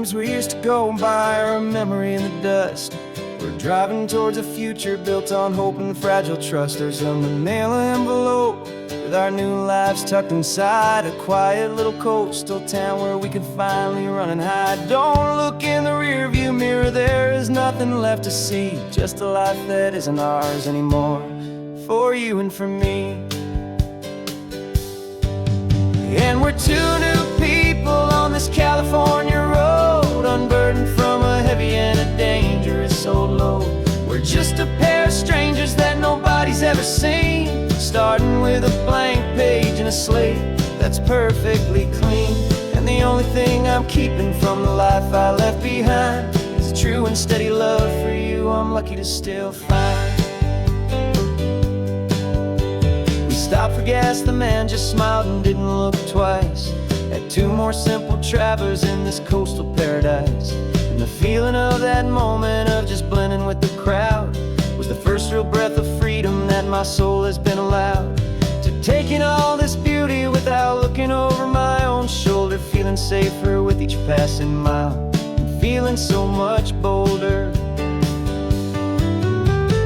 dreams we used to go by are a memory in the dust. We're driving towards a future built on hope and fragile trust. There's a manila envelope with our new lives tucked inside, a quiet little coastal town where we could finally run and hide. Don't look in the rearview mirror, there is nothing left to see, just a life that isn't ours anymore, for you and for me. And we're two new people on this California road, unburdened from a heavy and a dangerous old load. We're just a pair of strangers that nobody's ever seen, starting with a blank page and a slate that's perfectly clean. And the only thing I'm keeping from the life I left behind is a true and steady love for you I'm lucky to still find. We stopped for gas, the man just smiled and didn't look twice. Had two more simple travelers in this coastal paradise. And the feeling of that moment of just blending with the crowd was the first real breath of freedom that my soul has been allowed to take in all this beauty without looking over my own shoulder, feeling safer with each passing mile and feeling so much bolder.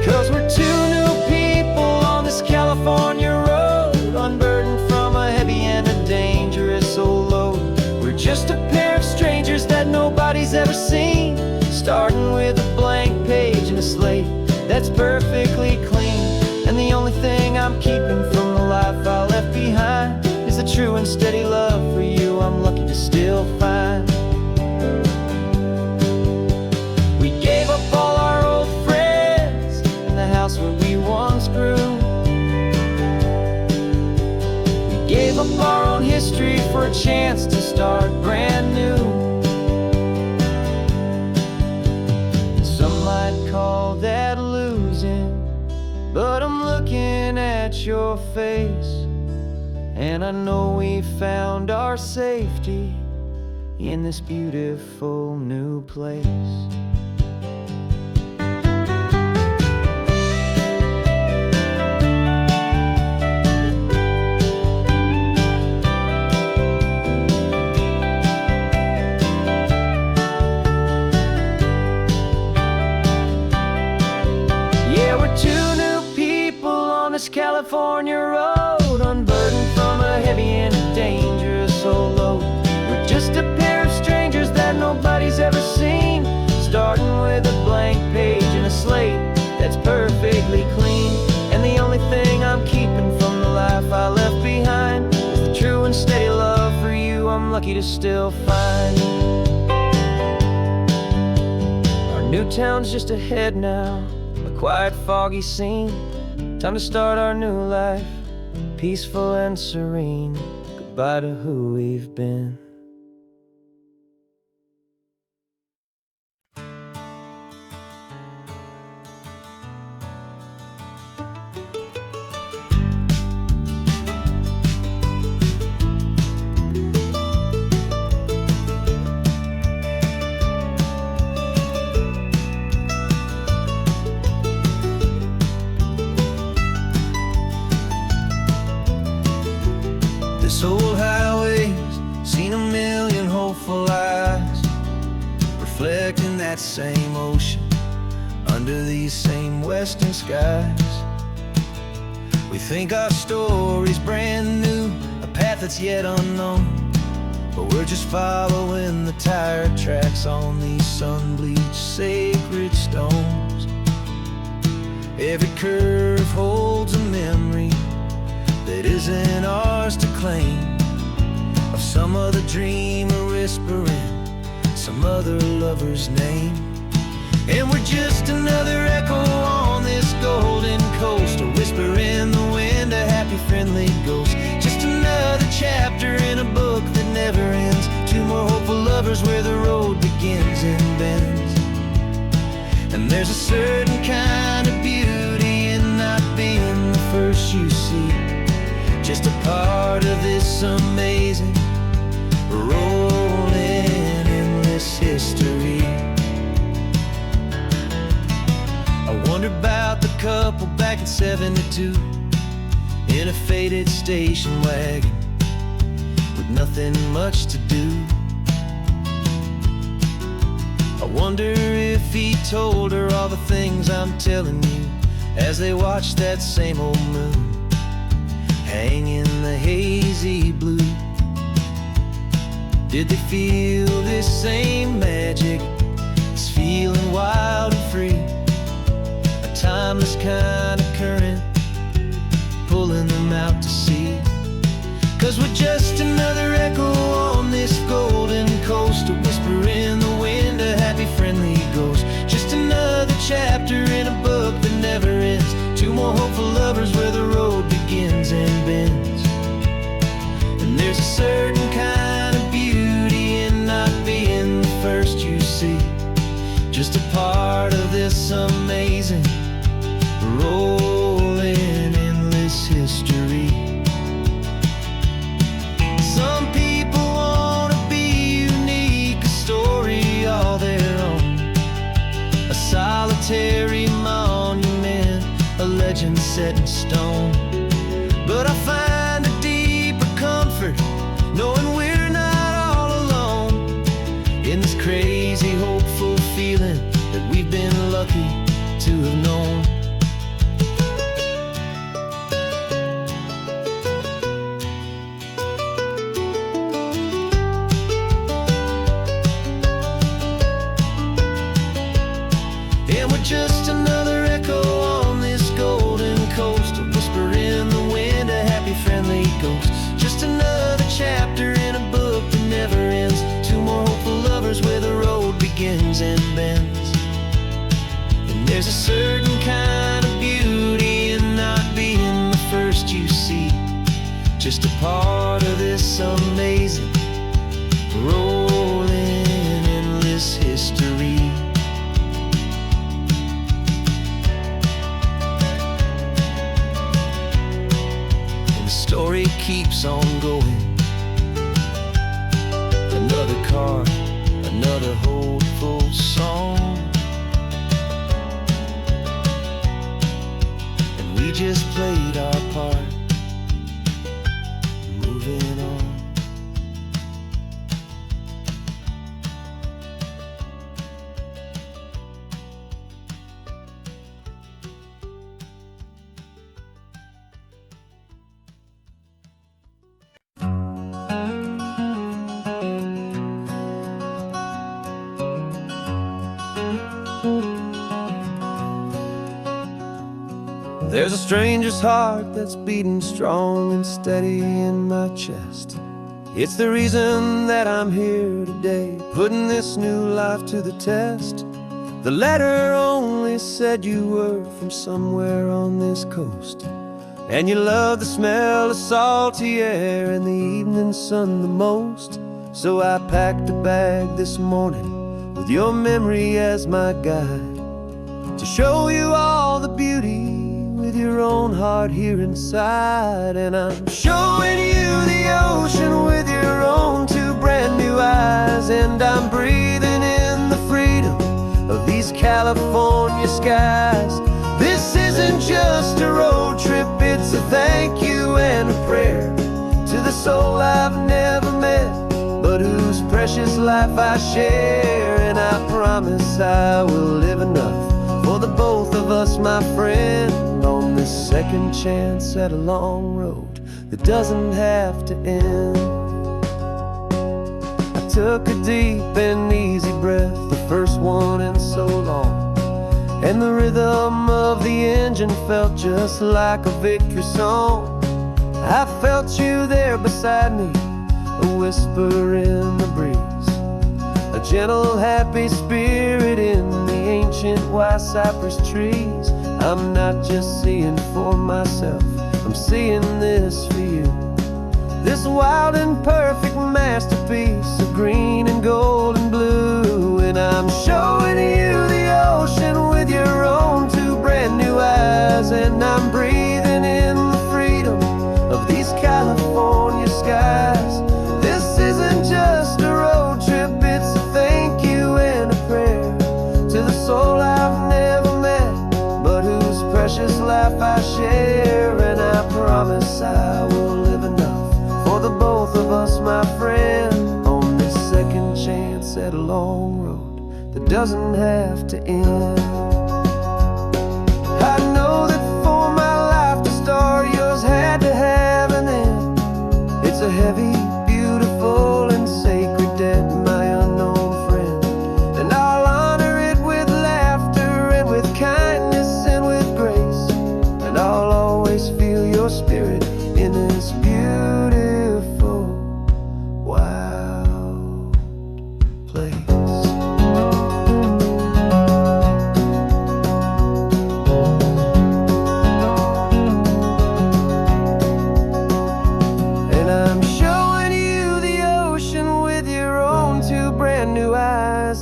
'Cause we're two new people on this California road, unburdened from a heavy and a dangerous old load. We're just a pair of strangers that nobody's ever seen, starting with a blank page and a slate that's perfectly clean. And the only thing I'm keeping from the life I left behind is the true and steady love for you I'm lucky to still find. We gave up all our old friends and the house where we once grew. We gave up our own history for a chance to start brand new. Some might call that losing, but I'm looking at your face, and I know we found our safety in this beautiful new place. California road, unburdened from a heavy and a dangerous old load. We're just a pair of strangers that nobody's ever seen, starting with a blank page and a slate that's perfectly clean. And the only thing I'm keeping from the life I left behind is the true and steady love for you I'm lucky to still find. Our new town's just ahead now, a quiet, foggy scene. Time to start our new life, peaceful and serene. Goodbye to who we've been. This old highway's seen a million hopeful eyes, reflecting that same ocean under these same western skies. We think our story's brand new, a path that's yet unknown, but we're just following the tire tracks on these sun-bleached sacred stones. Every curve holds a memory that isn't ours to claim, of some other dreamer whispering some other lover's name. And we're just another echo on this golden coast, a whisper in the wind, a happy friendly ghost. Just another chapter in a book that never ends, two more hopeful lovers where the road begins and bends. And there's a certain kind of beauty in not being the first you see, just a part of this amazing, rolling, endless history. I wonder about the couple back in '72 in a faded station wagon with nothing much to do. I wonder if he told her all the things I'm telling you, as they watched that same old moon hang in the hazy blue. Did they feel this same magic, this feeling wild and free, a timeless kind of current pulling them out to sea? 'Cause we're just another echo on this golden coast, a whisper in the wind, a happy friendly ghost. Just another chapter in a book that never ends, two more hopeful lovers where the road begins and bends. And there's a certain kind of beauty in not being the first you see, just a part of this amazing rolling endless history. Some people want to be unique, a story all their own, a solitary monument, a legend set in stone. But I find a deeper comfort knowing we're not all alone in this crazy, hopeful feeling that we've been lucky to have known. And we're just another echo on this golden coast, a whisper in the wind, a happy friendly ghost. Just another chapter in a book that never ends, two more hopeful lovers where the road begins and bends. And there's a certain kind of beauty in not being the first you see, just a part of this amazing rolling endless history. Story keeps on going, another card, another hopeful song, and we just played our part, moving on. There's a stranger's heart that's beating strong and steady in my chest. It's the reason that I'm here today, putting this new life to the test. The letter only said you were from somewhere on this coast, and you love the smell of salty air and the evening sun the most. So I packed a bag this morning with your memory as my guide, to show you all the beauty with your own heart here inside. And I'm showing you the ocean with your own two brand new eyes, and I'm breathing in the freedom of these California skies. This isn't just a road trip, it's a thank you and a prayer to the soul I've never met, but whose precious life I share. And I promise I will live enough for the both of us, my friend, on this second chance at a long road that doesn't have to end. I took a deep and easy breath, the first one in so long, and the rhythm of the engine felt just like a victory song. I felt you there beside me, a whisper in the breeze, a gentle happy spirit in the ancient white cypress trees. I'm not just seeing for myself, I'm seeing this for you, this wild and perfect masterpiece of green and gold and blue. And I'm showing you the ocean with your own two brand new eyes, and I'm breathing in the freedom of these California skies. This isn't just a road trip, it's a thank you and a prayer to the soul I've never met, but whose precious life I share. And I promise I will live enough for the both of us, my friend, on this second chance at a long road that doesn't have to end. I know that for my life to start, yours had to have an end. It's a heavy, beautiful, and sacred debt, my unknown friend. And I'll honor it with laughter and with kindness and with grace. And I'll always feel your spirit in this beautiful, wild place.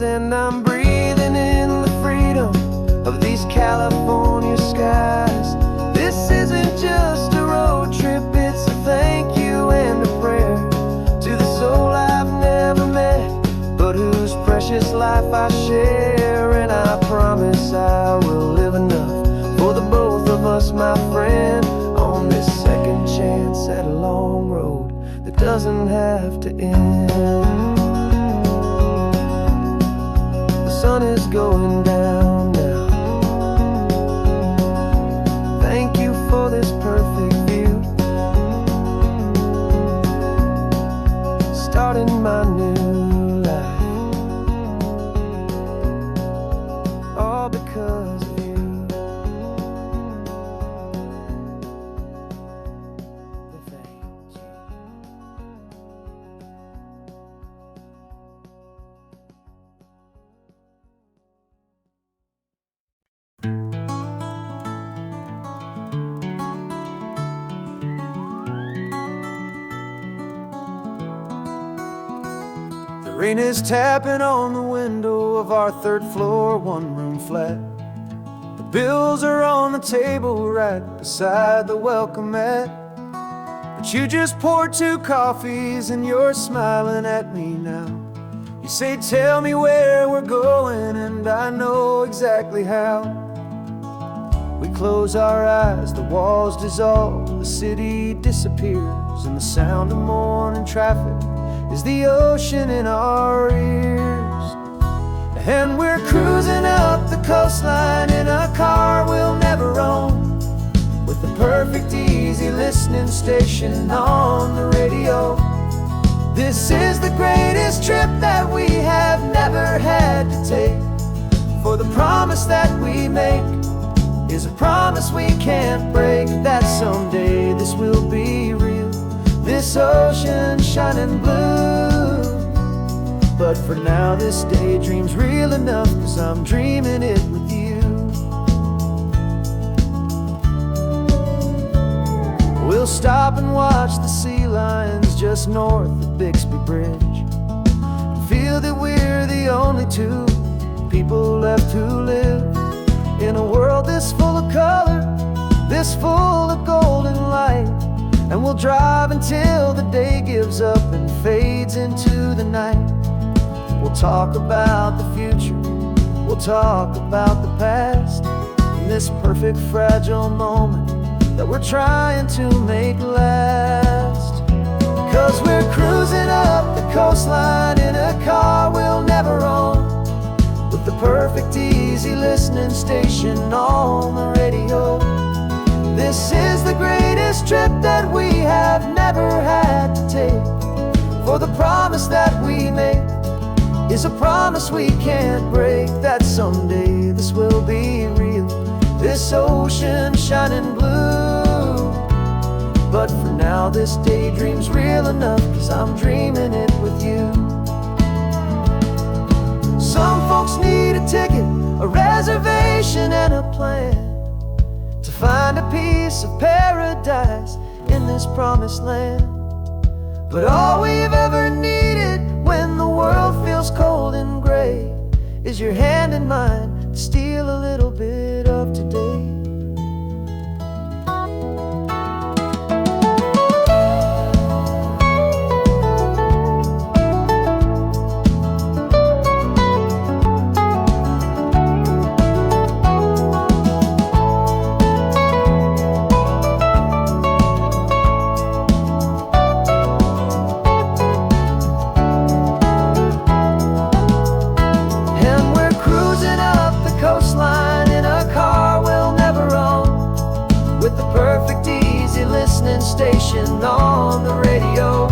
And I'm breathing in the freedom of these California skies. This isn't just a road trip, it's a thank you and a prayer to the soul I've never met, but whose precious life I share. And I promise I will live enough for the both of us, my friend, on this second chance at a long road that doesn't have to end. The sun is going down now. Thank you for this perfect view, starting my new life, all because of you. Thank you. The rain is tapping on the window of our third floor, one-room flat. The bills are on the table right beside the welcome mat. But you just poured 2 coffees and you're smiling at me now. You say, tell me where we're going, and I know exactly how. We close our eyes, the walls dissolve, the city disappears, and the sound of morning traffic is the ocean in our ears. And we're cruising up the coastline in a car we'll never own, with the perfect easy listening station on the radio. This is the greatest trip that we have never had to take, for the promise that we make is a promise we can't break, that someday this will be real, this ocean shining blue. But for now this daydream's real enough, 'cause I'm dreaming it with you. We'll stop and watch the sea lions just north of Bixby Bridge, and feel that we're the only 2 people left who live in a world this full of color, this full of golden light. And we'll drive until the day gives up and fades into the night. We'll talk about the future, we'll talk about the past, in this perfect fragile moment that we're trying to make last. 'Cause we're cruising up the coastline in a car we'll never own, with the perfect easy listening station on the radio. This is the greatest trip that we have never had to take, for the promise that we make is a promise we can't break, that someday this will be real, this ocean shining blue. But for now this daydream's real enough, 'cause I'm dreaming it with you. Some folks need a ticket, a reservation and a plan to find a piece of paradise in this promised land. But all we've ever needed when the world feels cold and gray is your hand in mine to steal a little bit of today. listening station on the radio.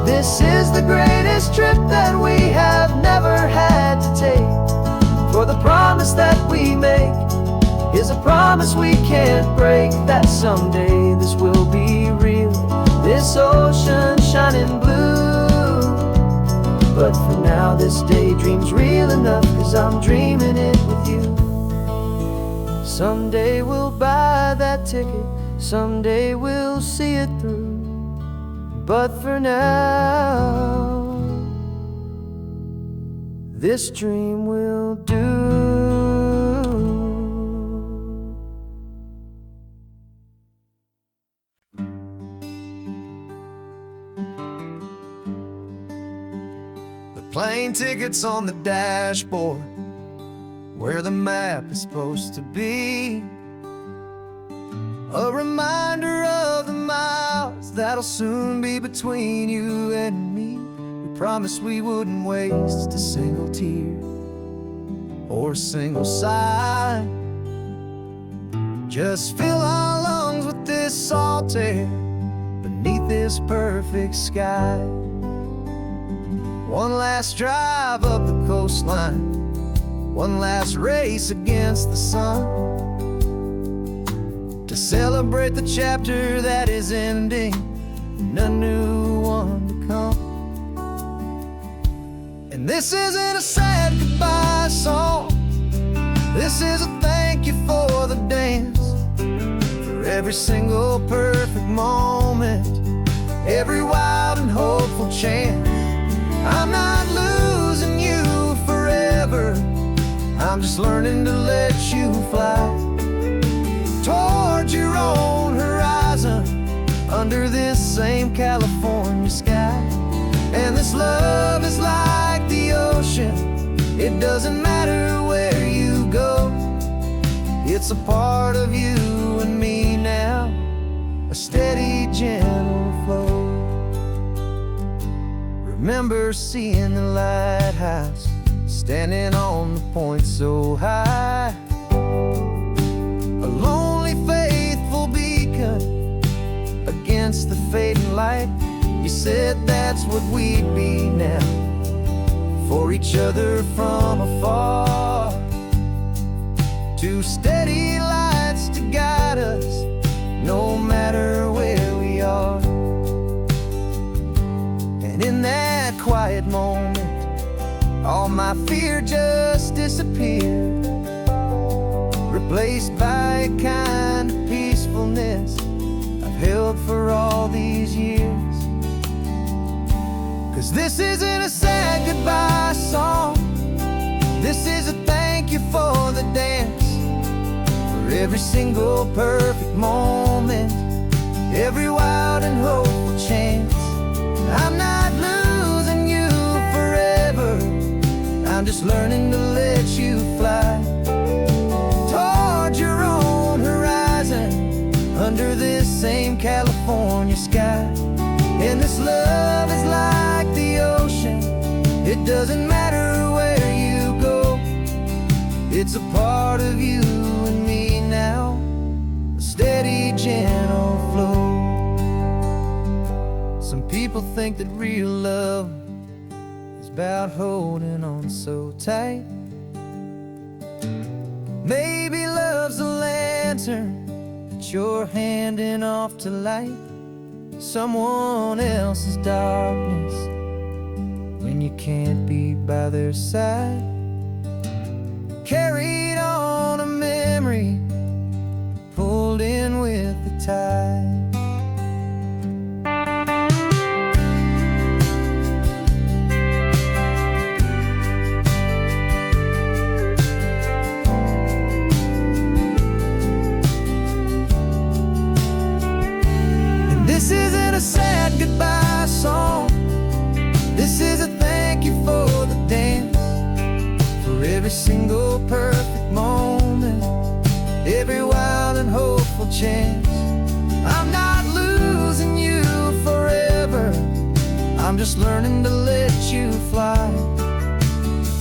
This is the greatest trip that we have never had to take. For the promise that we make is a promise we can't break, that someday this will be real, this ocean shining blue. But for now this daydream's real enough, 'cause I'm dreaming it with you. Someday we'll buy that ticket, someday we'll see it through. But for now, this dream will do. The plane ticket's on the dashboard, where the map is supposed to be. A reminder of the miles that'll soon be between you and me. We promised we wouldn't waste a single tear or a single sigh. Just fill our lungs with this salt air beneath this perfect sky. One last drive up the coastline, one last race against the sun, to celebrate the chapter that is ending and a new one to come. And this isn't a sad goodbye song, this is a thank you for the dance, for every single perfect moment, every wild and hopeful chance. I'm not losing you forever, I'm just learning to let you fly toward your own horizon, under this same California sky. And this love is like the ocean, it doesn't matter where you go, it's a part of you and me now, a steady, gentle flow. Remember seeing the lighthouse, standing on the point so high, a lonely, faithful beacon against the fading light. You said that's what we'd be now, for each other from afar. Two steady lights to guide us, no matter where we are. And in that quiet moment, all my fear just disappeared, replaced by a kind of peacefulness I've held for all these years. 'Cause this isn't a sad goodbye song, this is a thank you for the dance, for every single perfect moment, every wild and hopeful chance. I'm not losing you forever, I'm just learning to let you fly toward your own horizon, under this same California sky. And this love is like the ocean, it doesn't matter where you go, it's a part of you and me now, a steady, gentle flow. Some people think that real love is about holding on so tight. Maybe love's a lantern that you're handing off to light someone else's darkness when you can't be by their side. Carried on a memory, pulled in with the tide. This isn't a sad goodbye song, this is a thank you for the dance, for every single perfect moment, every wild and hopeful chance. I'm not losing you forever, I'm just learning to let you fly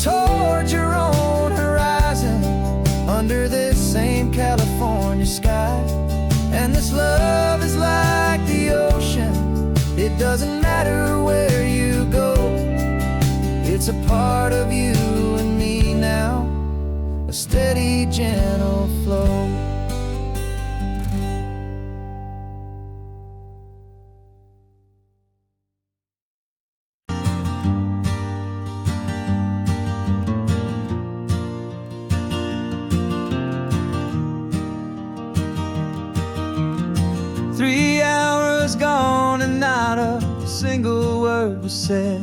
toward your own horizon, under this same California sky. And this love is like It doesn't matter where you go, it's a part of you and me now, a steady, gentle flow. 3 hours gone and not a single word was said.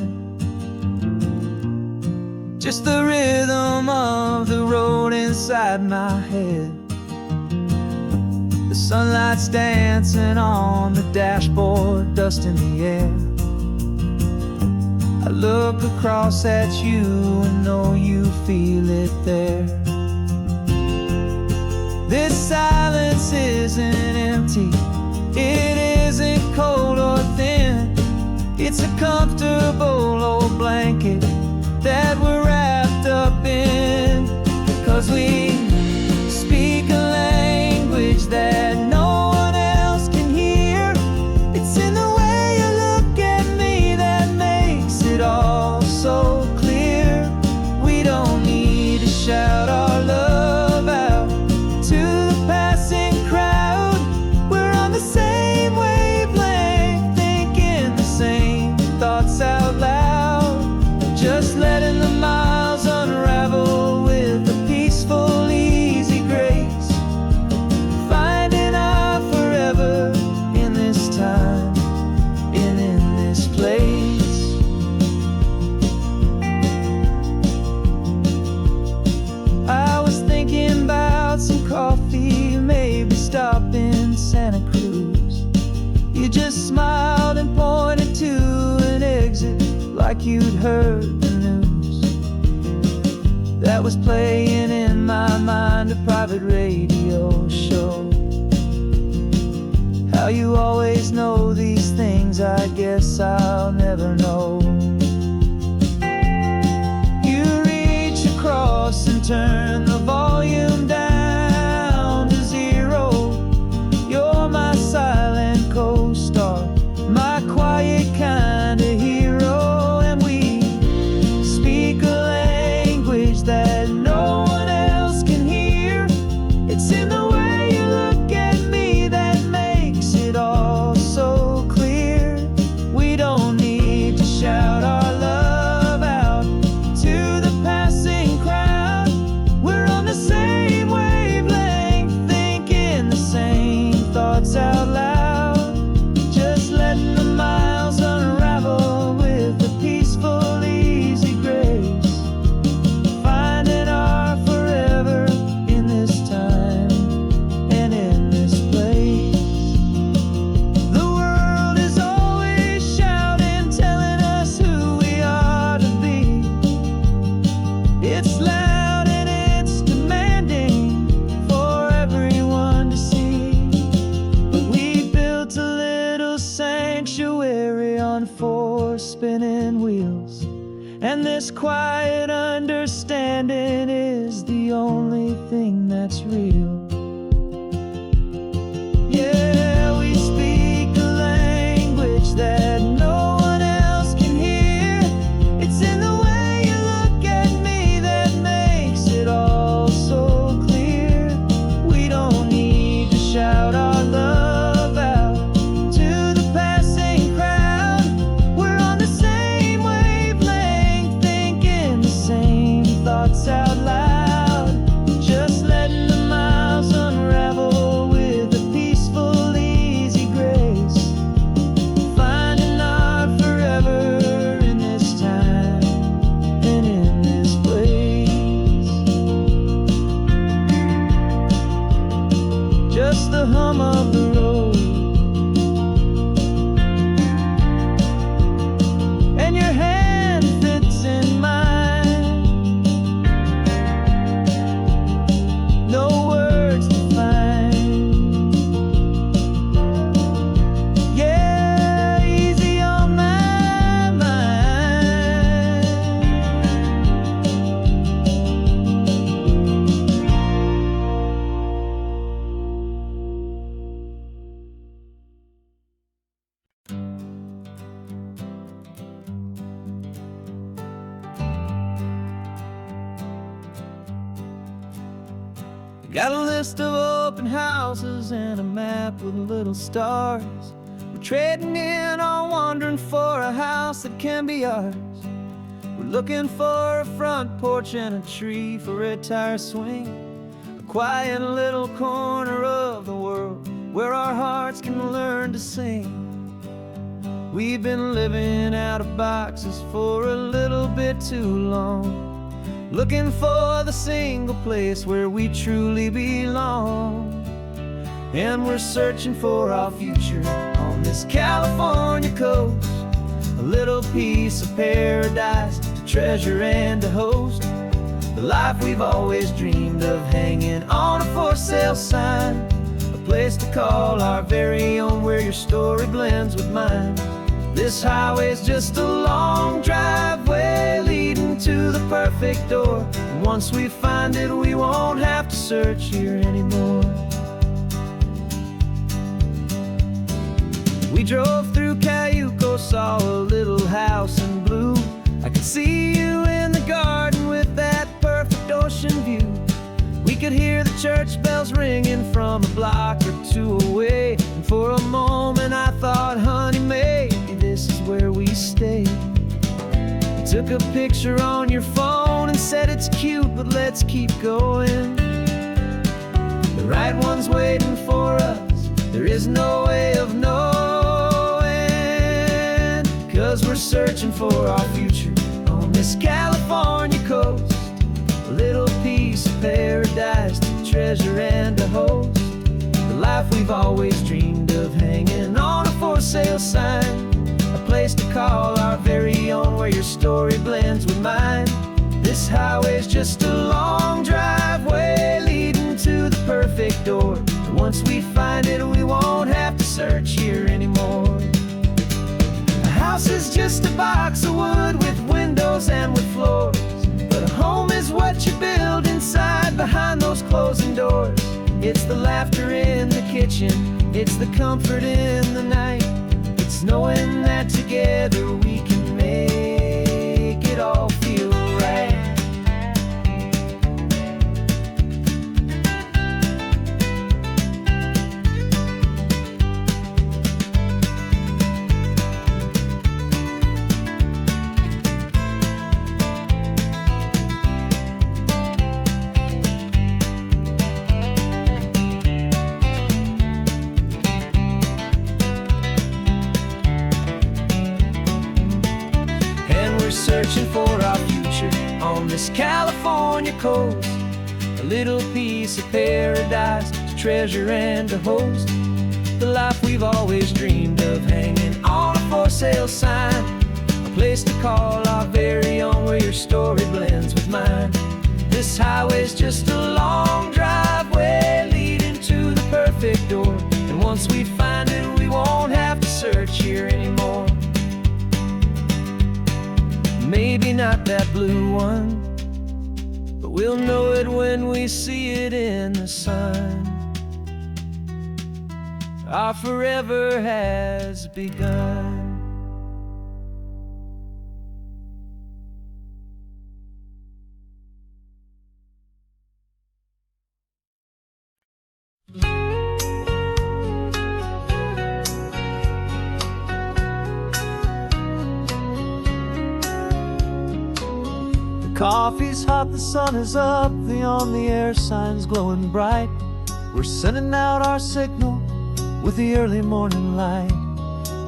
Just the rhythm of the road inside my head. The sunlight's dancing on the dashboard, dust in the air. I look across at you and know you feel it there. This silence isn't empty, it isn't cold or thin. It's a comfortable old blanket that we're wrapped up in. 'Cause we speak a language that no one else can hear. It's in the way you look at me that makes it all so clear. We don't need to shout our love out to the passing crowd. We're on the same wavelength, thinking the same thoughts out loud. Just letting the miles unravel with a peaceful, easy grace. Finding our forever in this time and in this place. I was thinking about some coffee, maybe stop in Santa Cruz. You just smiled and pointed to an exit like you'd heard the news. That was playing in my mind, a private radio show. How you always know these things, I guess I'll never know. You reach across and turn the volume down to 0. You're my silent co-star, my quiet kind of hero. And we speak a language that no one else can hear. It's in the way you look at me that makes it all so clear. We don't need to shout our love out to the passing crowd. We're on the same wavelength, thinking the same thoughts out loud. Just letting the miles unravel with a peaceful, easy grace. Finding our forever in this time and in this place. The world is always shouting, telling us who we are to be. It's loud and it's demanding for everyone to see. But we built a little sanctuary on 4 spinning wheels, and this quiet understanding is the only thing that's real. Yeah, we speak a language that no one else can hear. It's in the way you look at me that makes it all so clear. We don't need to shout our love out to the passing crowd. We're on the same wavelength, thinking the same thoughts out loud. Just letting the miles Got a list of open houses and a map with little stars. We're trading in or wandering for a house that can be ours. We're looking for a front porch and a tree for a tire swing, a quiet little corner of the world where our hearts can learn to sing. We've been living out of boxes for a little bit too long, looking for the single place where we truly belong. And we're searching for our future on this California coast, a little piece of paradise to treasure and to host, the life we've always dreamed of hanging on a for sale sign, a place to call our very own where your story blends with mine. This highway's just a long driveway leading to the perfect door, and once we find it we won't have to search here anymore. We drove through Cayuco, saw a little house in blue. I could see you in the garden with that perfect ocean view. We could hear the church bells ringing from a block or two away, and for a moment I thought, honey, maybe this is where we stay. You took a picture on your phone and said it's cute, but let's keep going. The right one's waiting for us, there is no way of knowing, 'cause we're searching for our future on this California coast, a little piece of paradise to treasure and to host, the life we've always dreamed of hanging on a for sale sign, a place to call our very own where your story blends with mine. This highway's just a long driveway leading to the perfect door, and once we find it we won't have to search here anymore. A house is just a box of wood with windows and with floors, but a home is what you build inside behind those closing doors. It's the laughter in the kitchen, it's the comfort in the night, it's knowing that together we can make it all feel right. Searching for our future on this California coast, a little piece of paradise to treasure and to host, the life we've always dreamed of hanging on a for sale sign, a place to call our very own where your story blends with mine. This highway's just a long driveway leading to the perfect door, and once we find it we won't have to search here anymore. Maybe not that blue one, but we'll know it when we see it in the sun. Our forever has begun. Coffee's hot, the sun is up, the on-the-air sign's glowing bright. We're sending out our signal with the early morning light.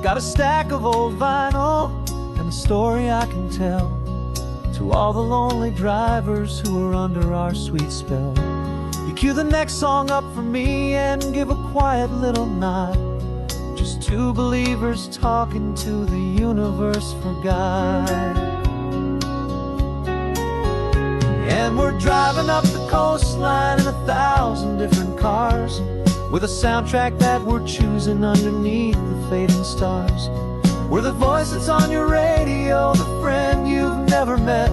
Got a stack of old vinyl and a story I can tell to all the lonely drivers who are under our sweet spell. You cue the next song up for me and give a quiet little nod. Just two believers talking to the universe for God. And we're driving up the coastline in 1,000 different cars, with a soundtrack that we're choosing underneath the fading stars. We're the voice that's on your radio, the friend you've never met,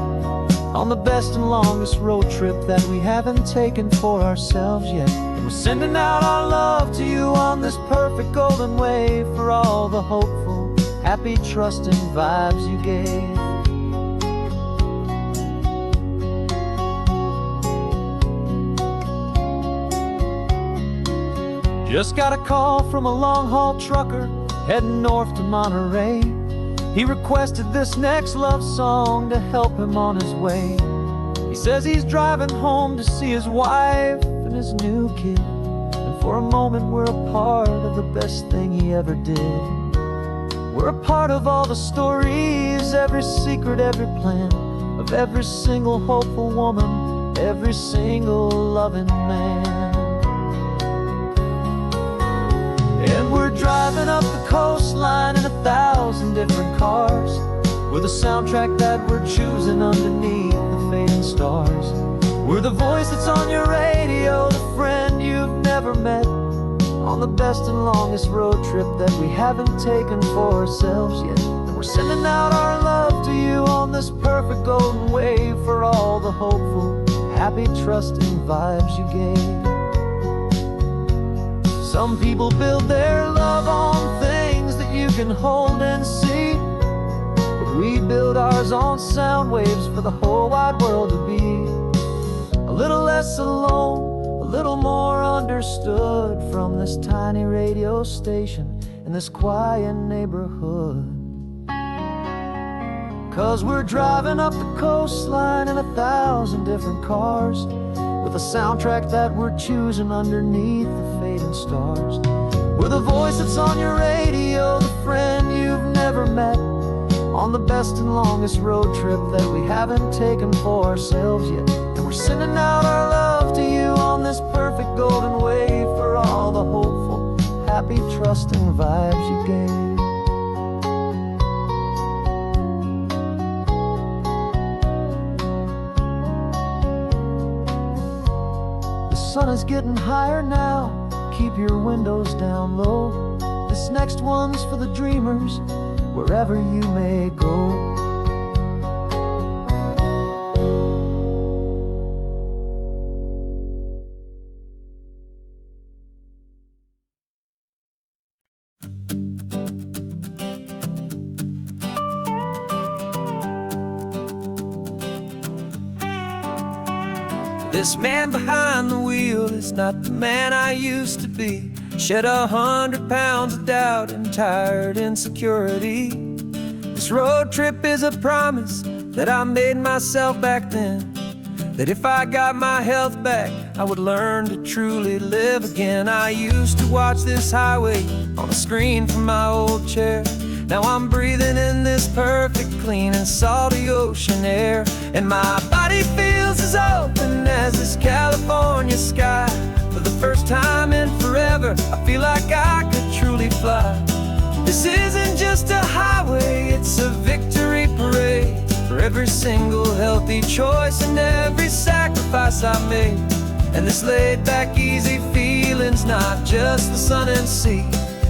on the best and longest road trip that we haven't taken for ourselves yet. And we're sending out our love to you on this perfect golden wave for all the hopeful, happy, trusting vibes you gave. Just got a call from a long-haul trucker heading north to Monterey. He requested this next love song to help him on his way. He says he's driving home to see his wife and his new kid, and for a moment we're a part of the best thing he ever did. We're a part of all the stories, every secret, every plan, of every single hopeful woman, every single loving man. And we're driving up the coastline in 1,000 different cars, with a soundtrack that we're choosing underneath the fading stars. We're the voice that's on your radio, the friend you've never met, on the best and longest road trip that we haven't taken for ourselves yet. And we're sending out our love to you on this perfect golden wave, for all the hopeful, happy, trusting vibes you gave. Some people build their love on things that you can hold and see, but we build ours on sound waves for the whole wide world to be a little less alone, a little more understood, from this tiny radio station in this quiet neighborhood. 'Cause we're driving up the coastline in 1,000 different cars, with a soundtrack that we're choosing underneath the fading stars. We're the voice that's on your radio, the friend you've never met, on the best and longest road trip that we haven't taken for ourselves yet. And we're sending out our love to you on this perfect golden wave, for all the hopeful, happy, trusting vibes you gave. The sun is getting higher now, keep your windows down low. This next one's for the dreamers, wherever you may go. This man behind the wheel is not the man I used to be. Shed 100 pounds of doubt and tired insecurity. This road trip is a promise that I made myself back then, that if I got my health back, I would learn to truly live again. I used to watch this highway on a screen from my old chair. Now I'm breathing in this perfect, clean and salty ocean air, and my body feels as open as this California sky. For the first time in forever, I feel like I could truly fly. This isn't just a highway, it's a victory parade, for every single healthy choice and every sacrifice I made. And this laid-back, easy feeling's not just the sun and sea,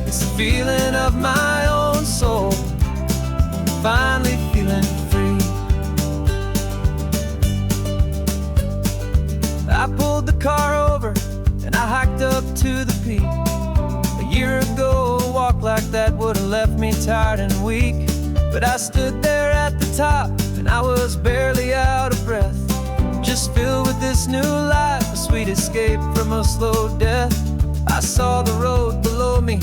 it's the feeling of my own soul, finally feeling free. I pulled the car over and I hiked up to the peak. A year ago, a walk like that would have left me tired and weak, but I stood there at the top and I was barely out of breath, just filled with this new life, a sweet escape from a slow death. I saw the road below me,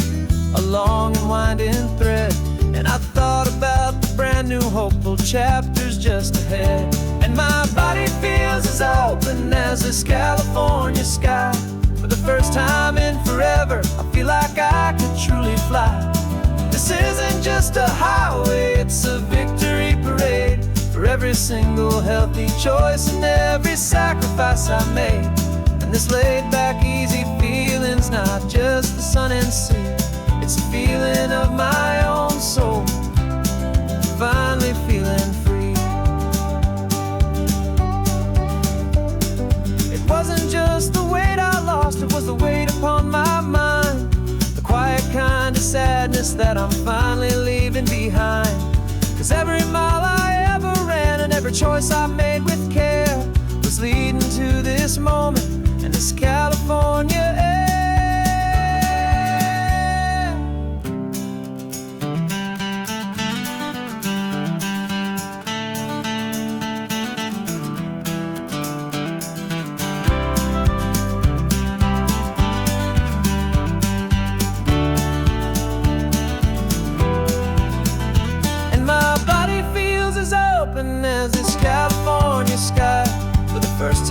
a long and winding thread, and I thought about the brand new hopeful chapters just ahead. And my body feels as open as this California sky. For the first time in forever, I feel like I could truly fly. This isn't just a highway, it's a victory parade, for every single healthy choice and every sacrifice I made. And this laid-back, easy feeling's not just the sun and sea, it's a feeling of my own soul, finally feeling free. It wasn't just the weight I lost, it was the weight upon my mind, the quiet kind of sadness that I'm finally leaving behind. 'Cause every mile I ever ran and every choice I made with care was leading to this moment and this California air.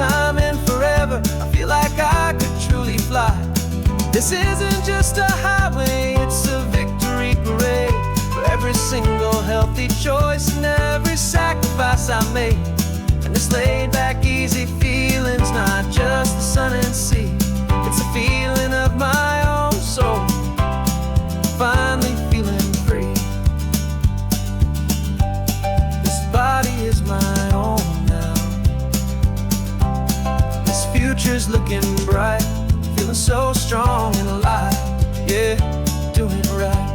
time and forever. I feel like I could truly fly. This isn't just a highway, it's a victory parade for every single healthy choice and every sacrifice I made. And this laid back, easy feeling's not just the sun and sea, it's a feeling of my own soul, finally feeling free. This body is my own now. This future's looking bright, feeling so strong and alive. Yeah, doing it right.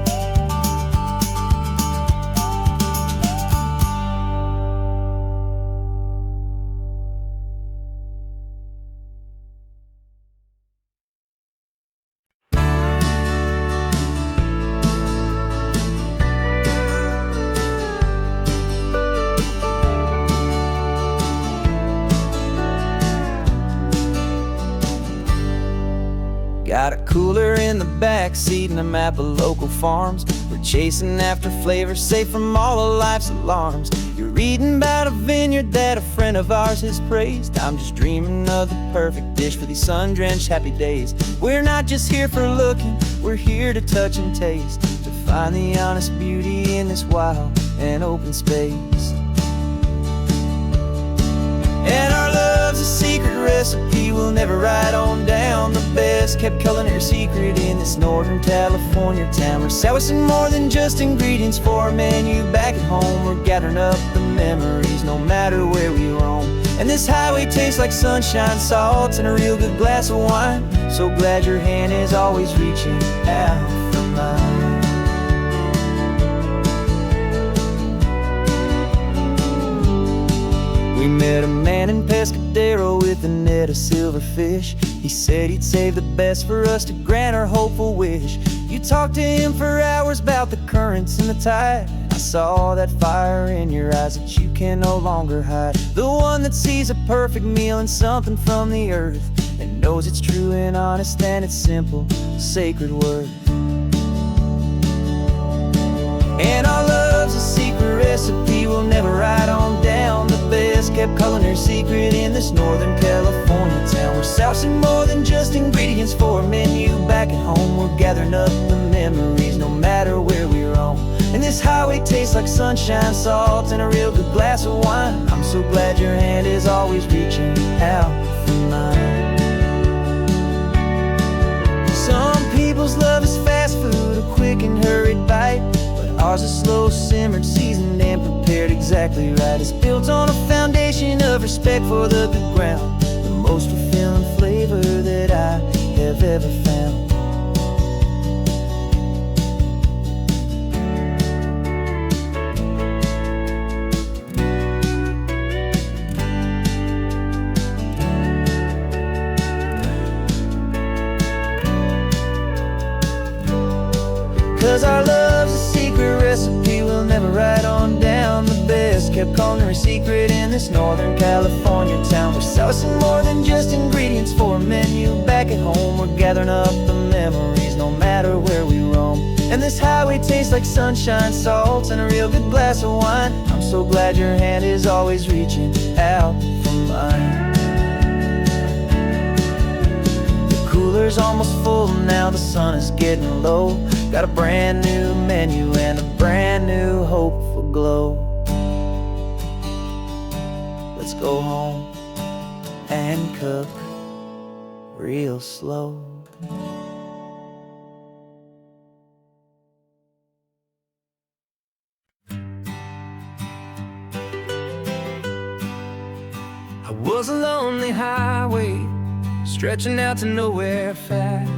Got a cooler in the back seat and a map of local farms. We're chasing after flavors safe from all of life's alarms. You're reading about a vineyard that a friend of ours has praised. I'm just dreaming of the perfect dish for these sun-drenched happy days. We're not just here for looking, we're here to touch and taste, to find the honest beauty in this wild and open space. And our love's a secret recipe we'll never write on down. The best kept culinary secret in this Northern California town. We're sourcing more than just ingredients for a menu back at home. We're gathering up the memories no matter where we roam. And this highway tastes like sunshine, salt, and a real good glass of wine. So glad your hand is always reaching out for mine. We met a man in Pescadero with a net of silverfish. He said he'd save the best for us to grant our hopeful wish. You talked to him for hours about the currents and the tide. I saw that fire in your eyes that you can no longer hide. The one that sees a perfect meal in something from the earth, and knows it's true and honest and it's simple, sacred worth. And our love's a secret recipe we'll never write on down. The best kept culinary secret in this Northern California town. We're sourcing more than just ingredients for a menu back at home. We're gathering up the memories no matter where we roam. And this highway tastes like sunshine, salt, and a real good glass of wine. I'm so glad your hand is always reaching out for mine. Some people's love is fast food, a quick and hurried bite. Ours is slow simmered, seasoned, and prepared exactly right. It's built on a foundation of respect for the good ground, the most fulfilling flavor that I have ever found. 'Cause our love's a secret recipe we'll never write on down. The best kept culinary secret in this Northern California town. We're sourcing more than just ingredients for a menu back at home. We're gathering up the memories no matter where we roam. And this highway tastes like sunshine, salt, and a real good glass of wine. I'm so glad your hand is always reaching out for mine. The cooler's almost full now, the sun is getting low. Got a brand new menu and a brand new hopeful glow. Let's go home and cook real slow. I was a lonely highway stretching out to nowhere fast.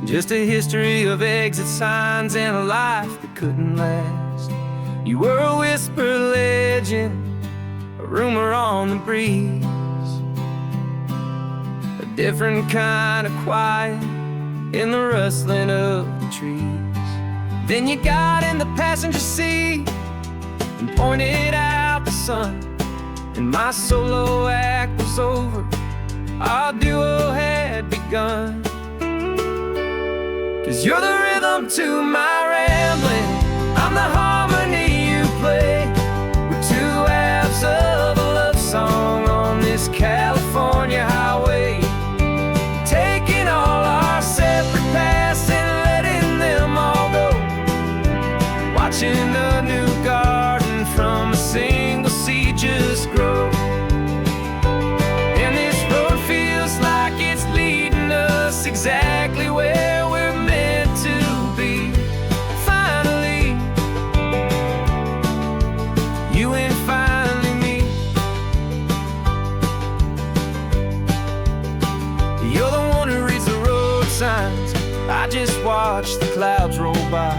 Just a history of exit signs and a life that couldn't last. You were a whisper legend, a rumor on the breeze, a different kind of quiet in the rustling of the trees. Then you got in the passenger seat and pointed out the sun, and my solo act was over, our duo had begun. 'Cause you're the rhythm to my rambling, I'm the harmony you play. We're two halves of a love song on just watch the clouds roll by.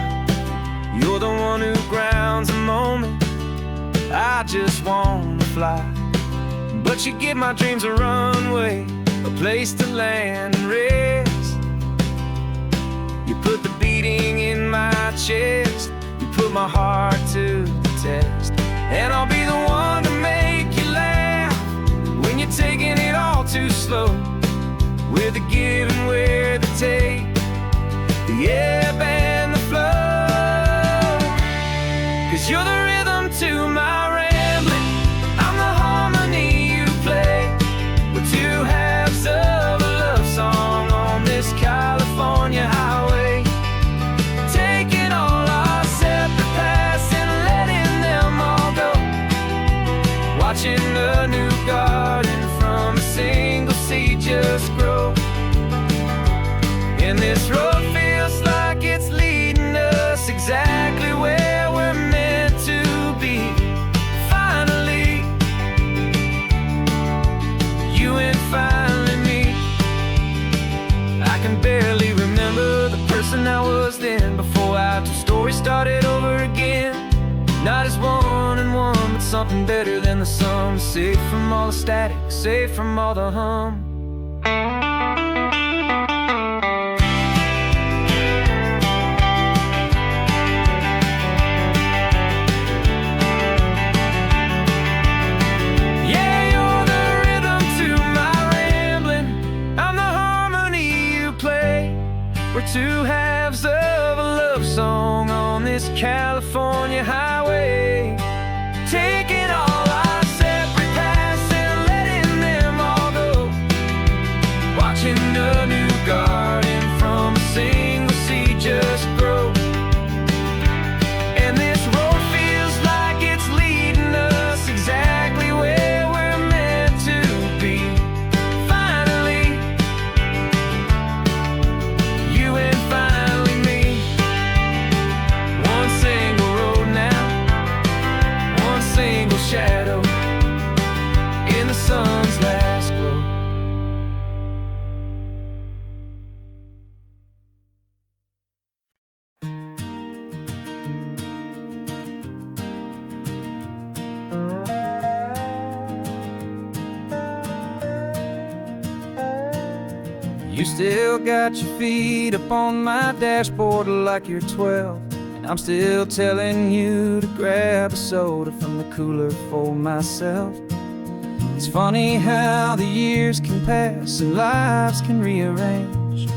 You're the one who grounds the moment. I just wanna fly, but you give my dreams a runway, a place to land and rest. You put the beating in my chest, you put my heart to the test. And I'll be the one to make you laugh when you're taking it all too slow. We're the give and we're the take, the ebb and the flow. 'Cause you're the rhythm to my rambling, I'm the harmony you play. We're two halves of a love song on this California highway, taking all our separate paths and letting them all go. Watching a new garden from a single seed just grow. And this road feels like it's leading us exactly where we're meant to be. Finally, you and finally me. I can barely remember the person I was then, before our two stories started over again. Not as one and one, but something better than the sum. Safe from all the static, safe from all the hum. We're two halves of a love song on this California highway, taking all our separate paths and letting them all go. Watching a new garden from a single seed just grow. And this road feels like it's leading us exactly where we're meant to be. Finally, you and finally me. One single road now, one single shadow in the sun's last glow. You still got your feet up on my dashboard like you're 12, and I'm still telling you to grab a soda from the cooler for myself. It's funny how the years can pass and lives can rearrange,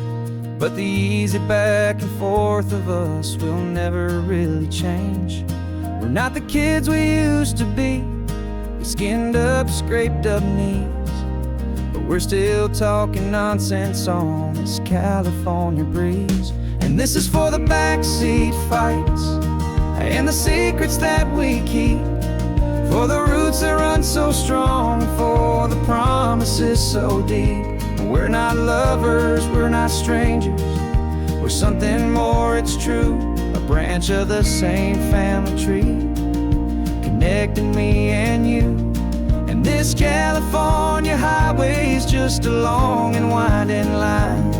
but the easy back and forth of us will never really change. We're not the kids we used to be, with skinned up, scraped up knees, but we're still talking nonsense on this California breeze. And this is for the backseat fights and the secrets that we keep, for the roots that run so strong, for the promises so deep. We're not lovers, we're not strangers, we're something more, it's true. A branch of the same family tree, connecting me and you. And this California highway is just a long and winding line,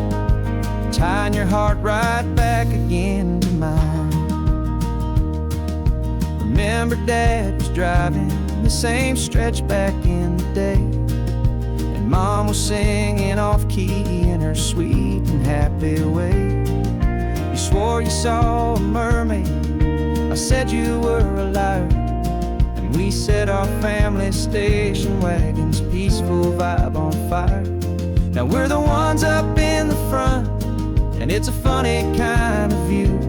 tying your heart right back again to mine. Remember Dad was driving the same stretch back in the day, and Mom was singing off-key in her sweet and happy way. You swore you saw a mermaid, I said you were a liar, and we set our family station wagon's peaceful vibe on fire. Now we're the ones up in the front, and it's a funny kind of view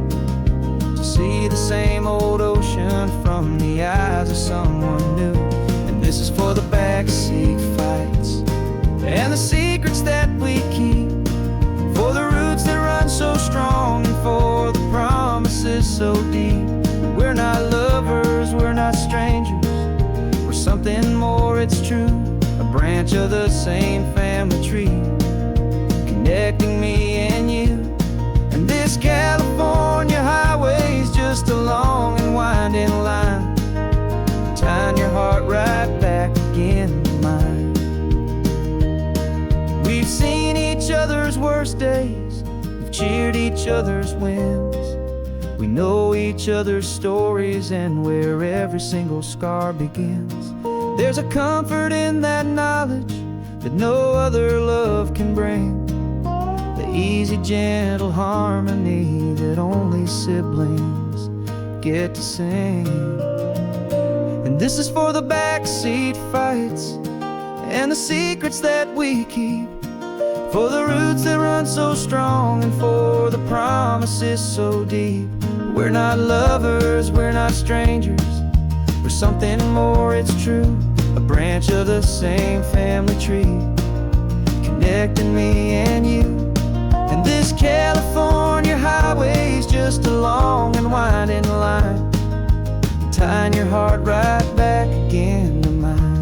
to see the same old ocean from the eyes of someone new. And this is for the backseat fights and the secrets that we keep, for the roots that run so strong and for the promises so deep. We're not lovers, we're not strangers, we're something more, it's true. A branch of the same family tree, connecting me and you. And this California highway is just a long and winding line, tying your heart right back again to mine. We've seen each other's worst days, we've cheered shared each other's wins. We know each other's stories and where every single scar begins. There's a comfort in that knowledge that no other love can bring. The easy, gentle harmony that only siblings get to sing. And this is for the backseat fights and the secrets that we keep, for the roots that run so strong and for the promises so deep. We're not lovers, we're not strangers, we're something more, it's true. A branch of the same family tree, connecting me and you. And this California highway's just a long and winding line, tying your heart right back again to mine.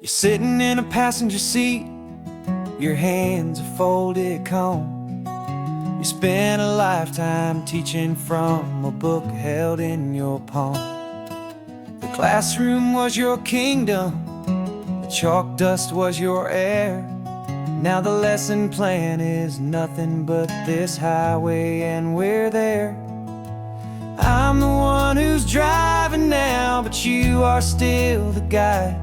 You're sitting in a passenger seat, your hands are folded calm. You spent a lifetime teaching from a book held in your palm. The classroom was your kingdom, the chalk dust was your air. Now the lesson plan is nothing but this highway and we're there. I'm the one who's driving now, but you are still the guide,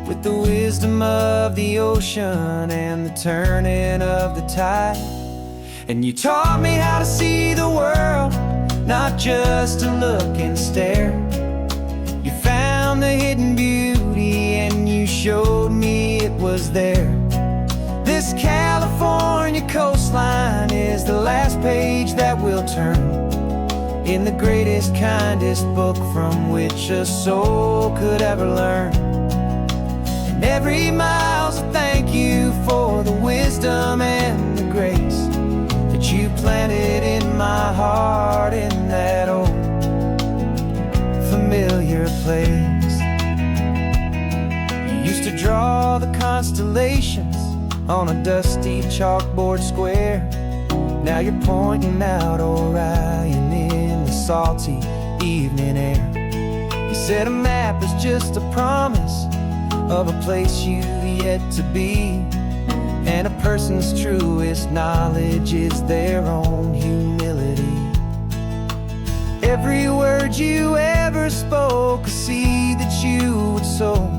with the wisdom of the ocean and the turning of the tide. And you taught me how to see the world, not just to look and stare. You found the hidden beauty and you showed me it was there. This California coastline is the last page that we'll turn in the greatest, kindest book from which a soul could ever learn. And every mile's a thank you for the wisdom and the grace that you planted in my heart in that old familiar place. You used to draw the constellations on a dusty chalkboard square. Now you're pointing out Orion in the salty evening air. You said a map is just a promise of a place you've yet to be, and a person's truest knowledge is their own humility. Every word you ever spoke, a seed that you would sow,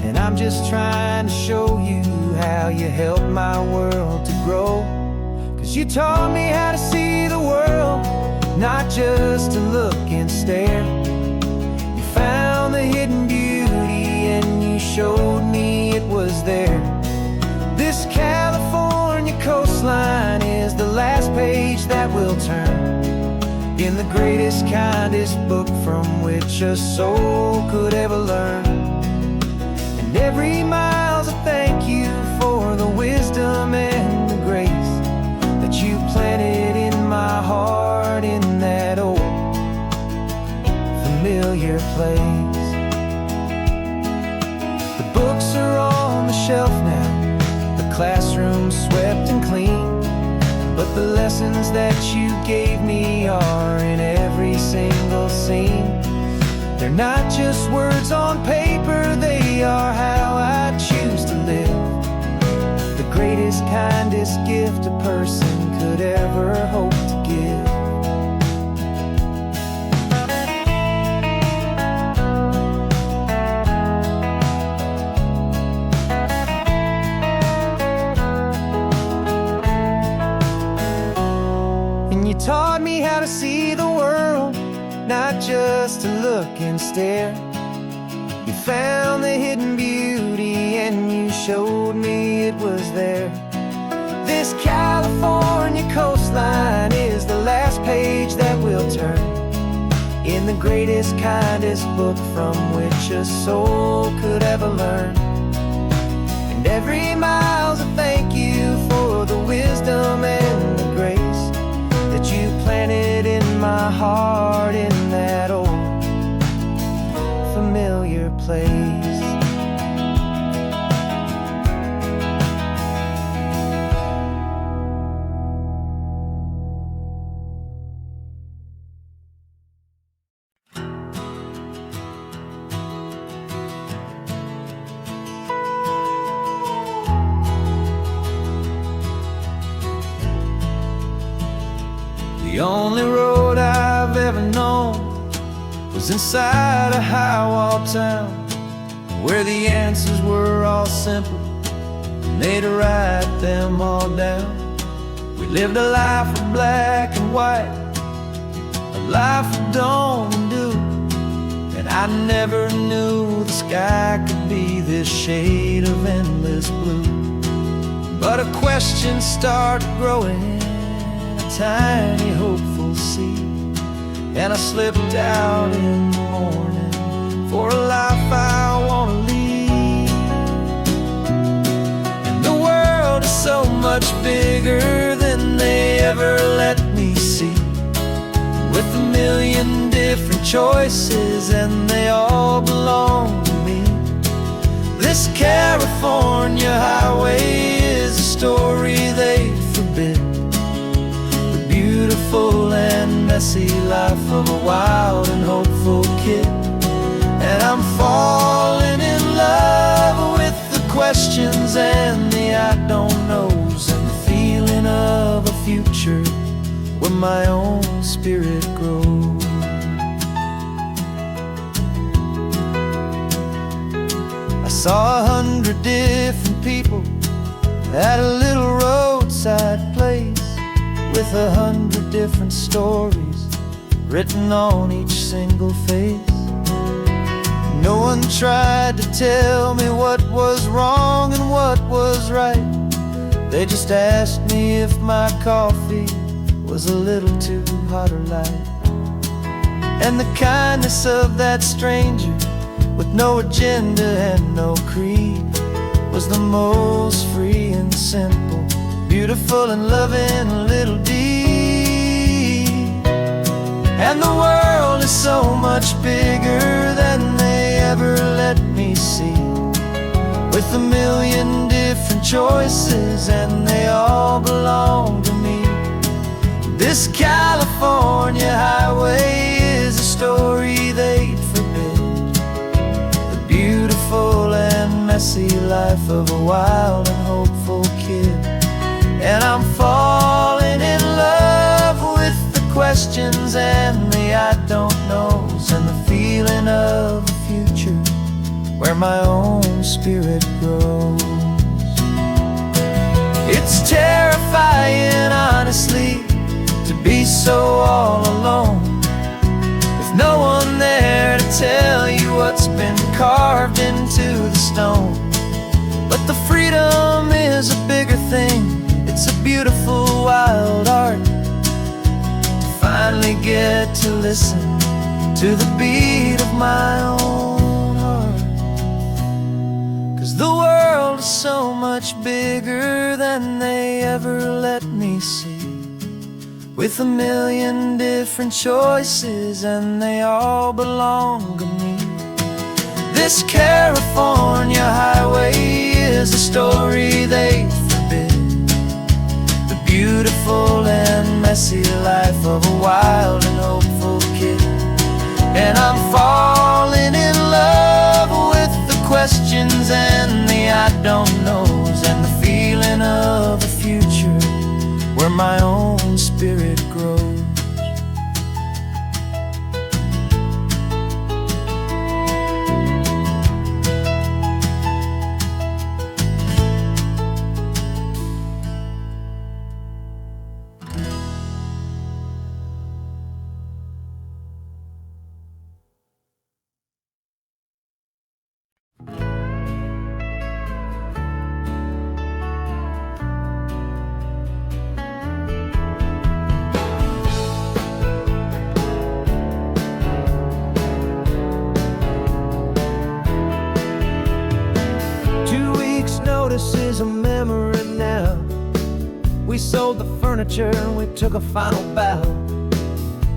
and I'm just trying to show you how you helped my world to grow. 'Cause you taught me how to see the world, not just to look and stare. You found the hidden beauty and you showed me it was there. This California coastline is the last page that we'll turn in the greatest, kindest book from which a soul could ever learn. And every mile's a thank you for the wisdom and the grace that you planted in my heart in that old familiar place. The books are on the shelf now, the classroom swept and clean, but the lessons that you gave me are in every single scene. They're not just words on paper, they are how I choose to live. The greatest, kindest gift a person could ever hope to give. And you taught me how to see the world, not just to look and stare. You found the hidden beauty and you showed me it was there. This California coastline is the last page that we'll turn in the greatest, kindest book from which a soul could ever learn. And every mile's a thank you for the wisdom and the grace my heart in that old familiar place. The only road I've ever known was inside a high-wall town, where the answers were all simple, and they'd write them all down. We lived a life of black and white, a life of dawn and dew, and I never knew the sky could be this shade of endless blue. But a question started growing, tiny hopeful seed, and I slipped out in the morning for a life I want to lead. And the world is so much bigger than they ever let me see, with a million different choices and they all belong to me. This California highway is a story they forbid, beautiful and messy life of a wild and hopeful kid. And I'm falling in love with the questions and the I don't knows, and the feeling of a future where my own spirit grows. I saw 100 different people at a little roadside place, with 100 different stories written on each single face. No one tried to tell me what was wrong and what was right. They just asked me if my coffee was a little too hot or light. And the kindness of that stranger, with no agenda and no creed, was the most free and simple, beautiful and loving little deed. And the world is so much bigger than they ever let me see, with a million different choices and they all belong to me. This California highway is a story they'd forbid, the beautiful and messy life of a wild and hopeful kid. And I'm falling in love with the questions and the I don't knows, and the feeling of a future where my own spirit grows. It's terrifying, honestly, to be so all alone, with no one there to tell you what's been carved into the stone. But the freedom is a bigger thing. It's a beautiful wild art to finally get to listen to the beat of my own heart. 'Cause the world is so much bigger than they ever let me see, with a million different choices and they all belong to me. This California highway is a story they forbid, the beautiful and messy life of a wild and hopeful kid. And I'm falling in love with the questions and the I don't knows, and the feeling of a future where my own spirit grows. This is a memory now. We sold the furniture and we took a final bow.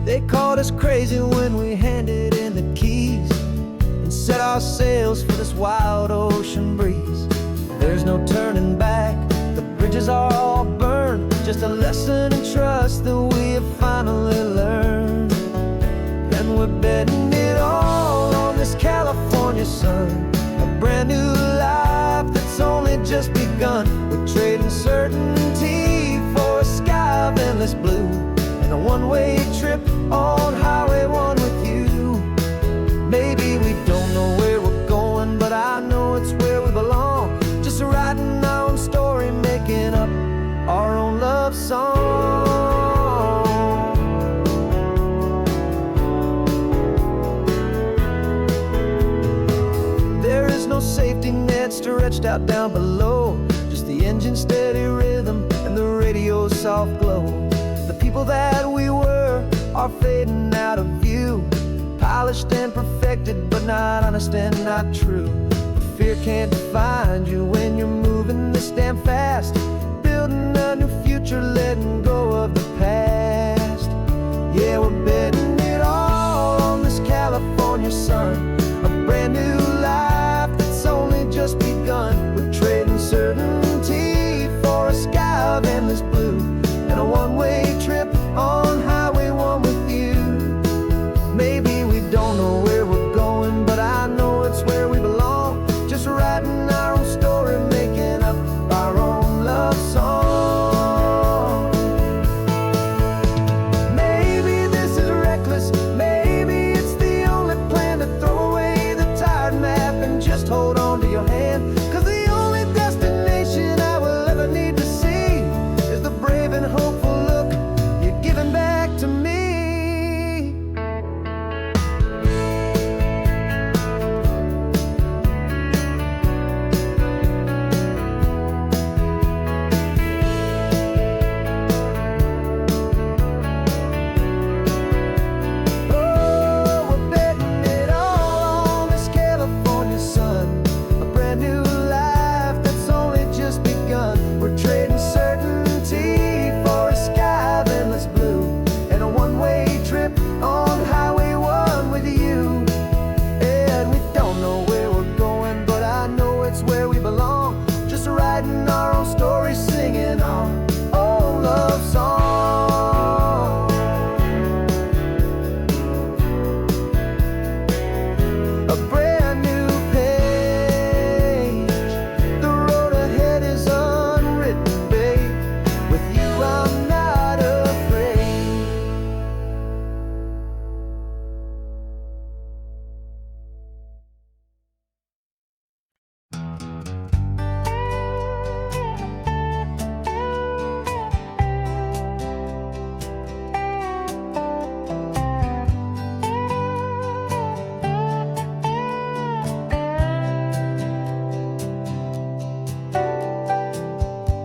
They called us crazy when we handed in the keys and set our sails for this wild ocean breeze. There's no turning back, the bridges are all burned, just a lesson in trust that we have finally learned. And we're betting it all on this California sun, a brand new life that's only just begun. We're trading certainty for a sky of endless blue and a one-way trip on Highway 1 with you. Maybe we don't know where we're going, but I know it's where we belong. Just writing our own story, making up our own love song. There is no safety net stretched out down below, just the engine's steady rhythm and the radio's soft glow. The people that we were are fading out of view, polished and perfected, but not honest and not true. Fear can't define you when you're moving this damn fast, building a new future, letting go of the past. Yeah, we're betting it all on this California sun, a brand new life that's only just begun. We're trading certainty for a sky of endless blue and a one-way trip on Highway 1 with you. Maybe we don't know where we're going, but I know it's where we belong. Just writing our own story, making up our own love song. Maybe this is reckless, maybe it's the only plan to throw away the tired map and just hold on to your hand. 'Cause the only destination I will ever need to see is the brave and hopeful look you're giving back to me.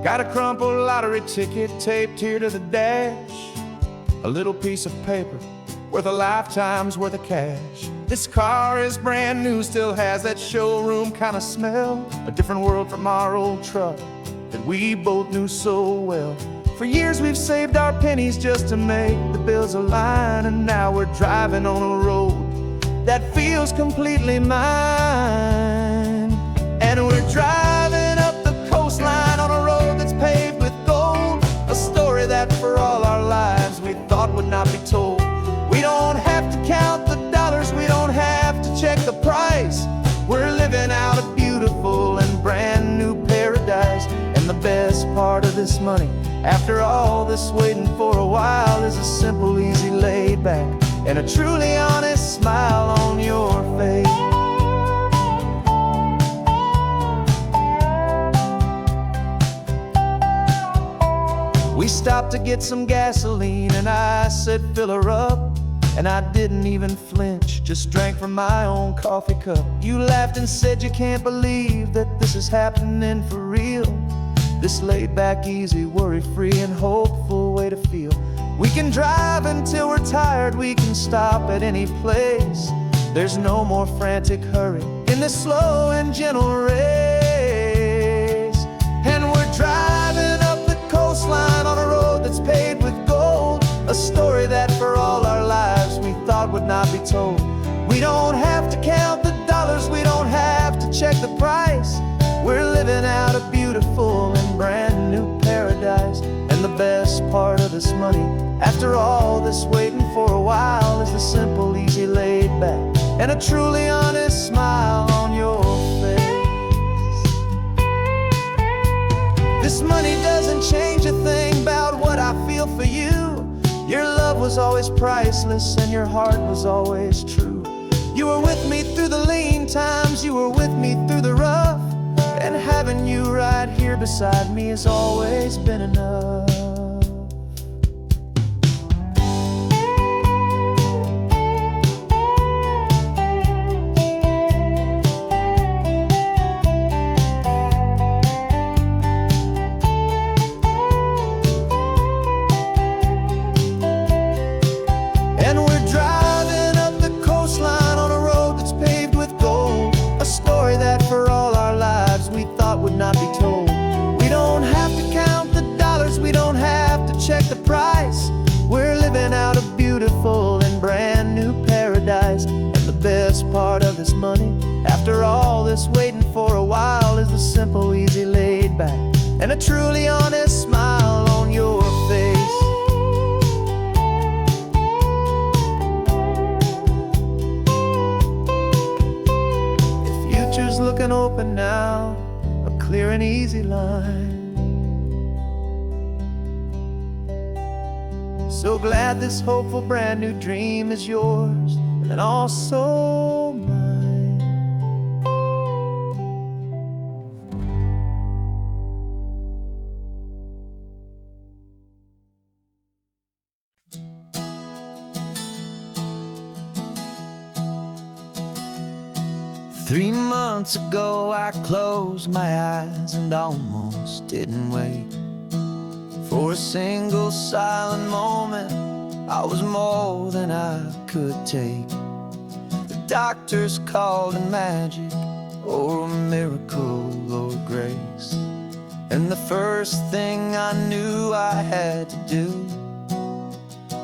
Got a crumpled lottery ticket taped here to the dash, a little piece of paper worth a lifetime's worth of cash. This car is brand new, still has that showroom kind of smell, a different world from our old truck that we both knew so well. For years we've saved our pennies just to make the bills align, and now we're driving on a road that feels completely mine. And we're driving up the coastline on a road that's paved with gold, a story that for all our lives we thought would not be told. We don't have to count the dollars, we don't have to check the price. We're living out a beautiful and brand new paradise. And the best part of this money, after all this waiting for a while, is a simple, easy, laid back and a truly honest smile on your face. We stopped to get some gasoline and I said fill her up, and I didn't even flinch, just drank from my own coffee cup. You laughed and said you can't believe that this is happening for real. This laid back, easy, worry-free and hopeful way to feel. We can drive until we're tired, we can stop at any place. There's no more frantic hurry in this slow and gentle race. And we're driving up the coastline on a road that's paved with gold, a a story that for all our lives we thought would not be told. We don't have to count the dollars, we don't have to check the price. We're living out a beautiful and brand new paradise. And the best part of this money, after all this waiting for a while, is the simple, easy, laid back, and a truly honest smile on your face. This money doesn't change a thing about what I feel for you. Your love was always priceless and your heart was always true. You were with me through the lean times, you were with me through the rough, and having you right here beside me has always been enough. And we're driving up the coastline on a road that's paved with gold, a story that for all our lives we thought would not be told. We don't have to count the dollars, we don't have to check the price. We're living out a beautiful and brand new paradise. And the best part of this money, after all this waiting for a while, is the simple, easy, laid back, and a truly honest smile on your face. Future's looking open now, a clear and easy line. So glad this hopeful brand new dream is yours and also mine. Three months ago I closed my eyes and almost didn't wait for a single silent moment. I was more than I could take. The doctors called it magic, or a miracle, or grace. And the first thing I knew I had to do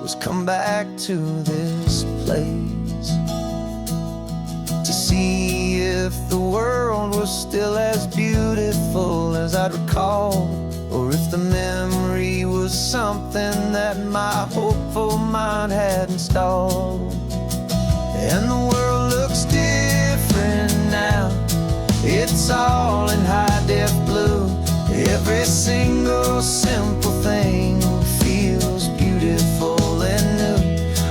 was come back to this place, to see if the world was still as beautiful as I'd recall, or if the memory was something that my hopeful mind had installed. And the world looks different now, it's all in high-def blue. Every single simple thing feels beautiful and new.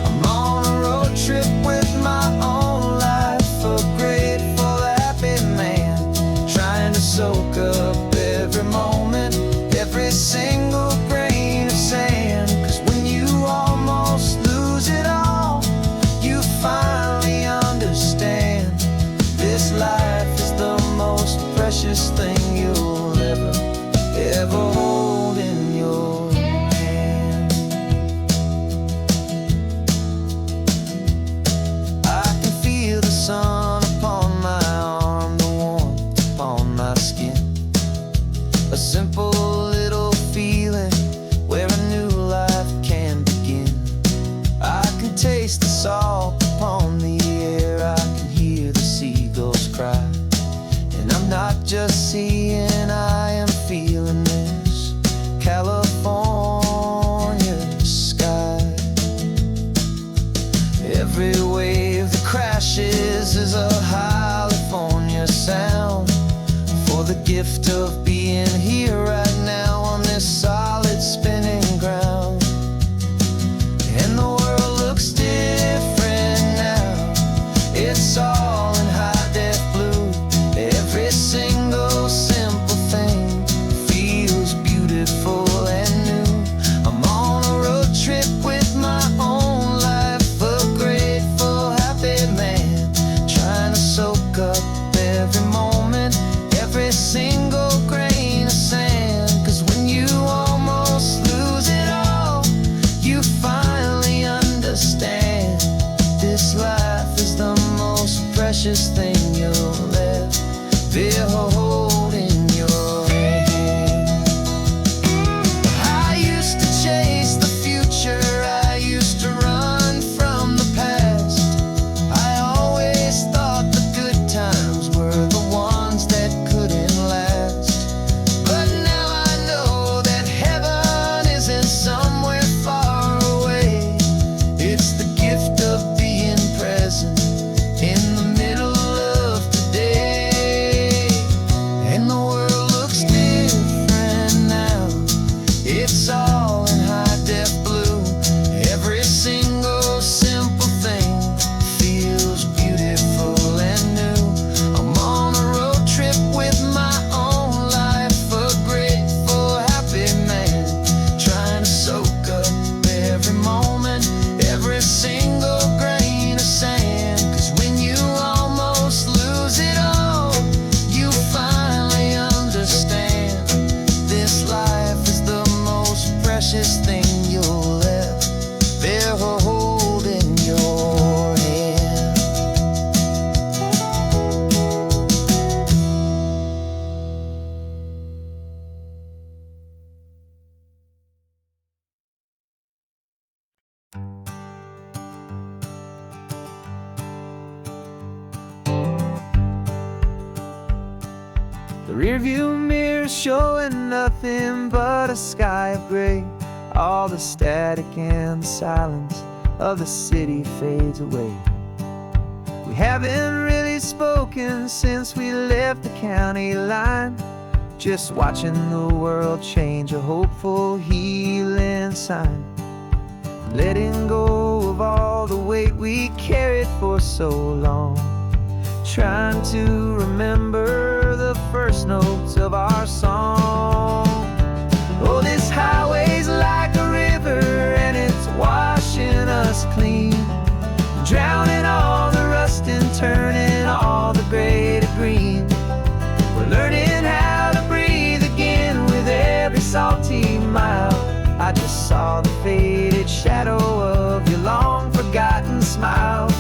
I'm on a road trip with my own life, a grateful, happy man, trying to soak up every moment, every single grain of sand. 'Cause when you almost lose it all, you finally understand this life is the most precious thing you'll ever hold in your hand. I can feel the sun upon my arm, the warmth upon my skin, a simple little feeling where a new life can begin. I can taste the salt upon the air, I can hear the seagulls cry, and I'm not just seeing, I am feeling this California sky. Every wave that crashes is a California sound, for the gift of being here right now on this solid spinning ground. And the world looks different now, it's all in high-def blue. Every single simple thing feels beautiful and new. I'm on a road trip with my own life, a grateful, happy man, trying to soak up every moment, every single grain of sand. 'Cause when you almost lose it all, you finally understand this life is the most precious thing you'll ever hold in your hand. I used to chase the future, I Rearview mirror showing nothing but a sky of gray. All the static and the silence of the city fades away. We haven't really spoken since we left the county line, just watching the world change, a hopeful healing sign. Letting go of all the weight we carried for so long, trying to remember the first notes of our song. Oh, this highway's like a river and it's washing us clean, drowning all the rust and turning all the gray to green. We're learning how to breathe again with every salty mile. I just saw the faded shadow of your long forgotten smile,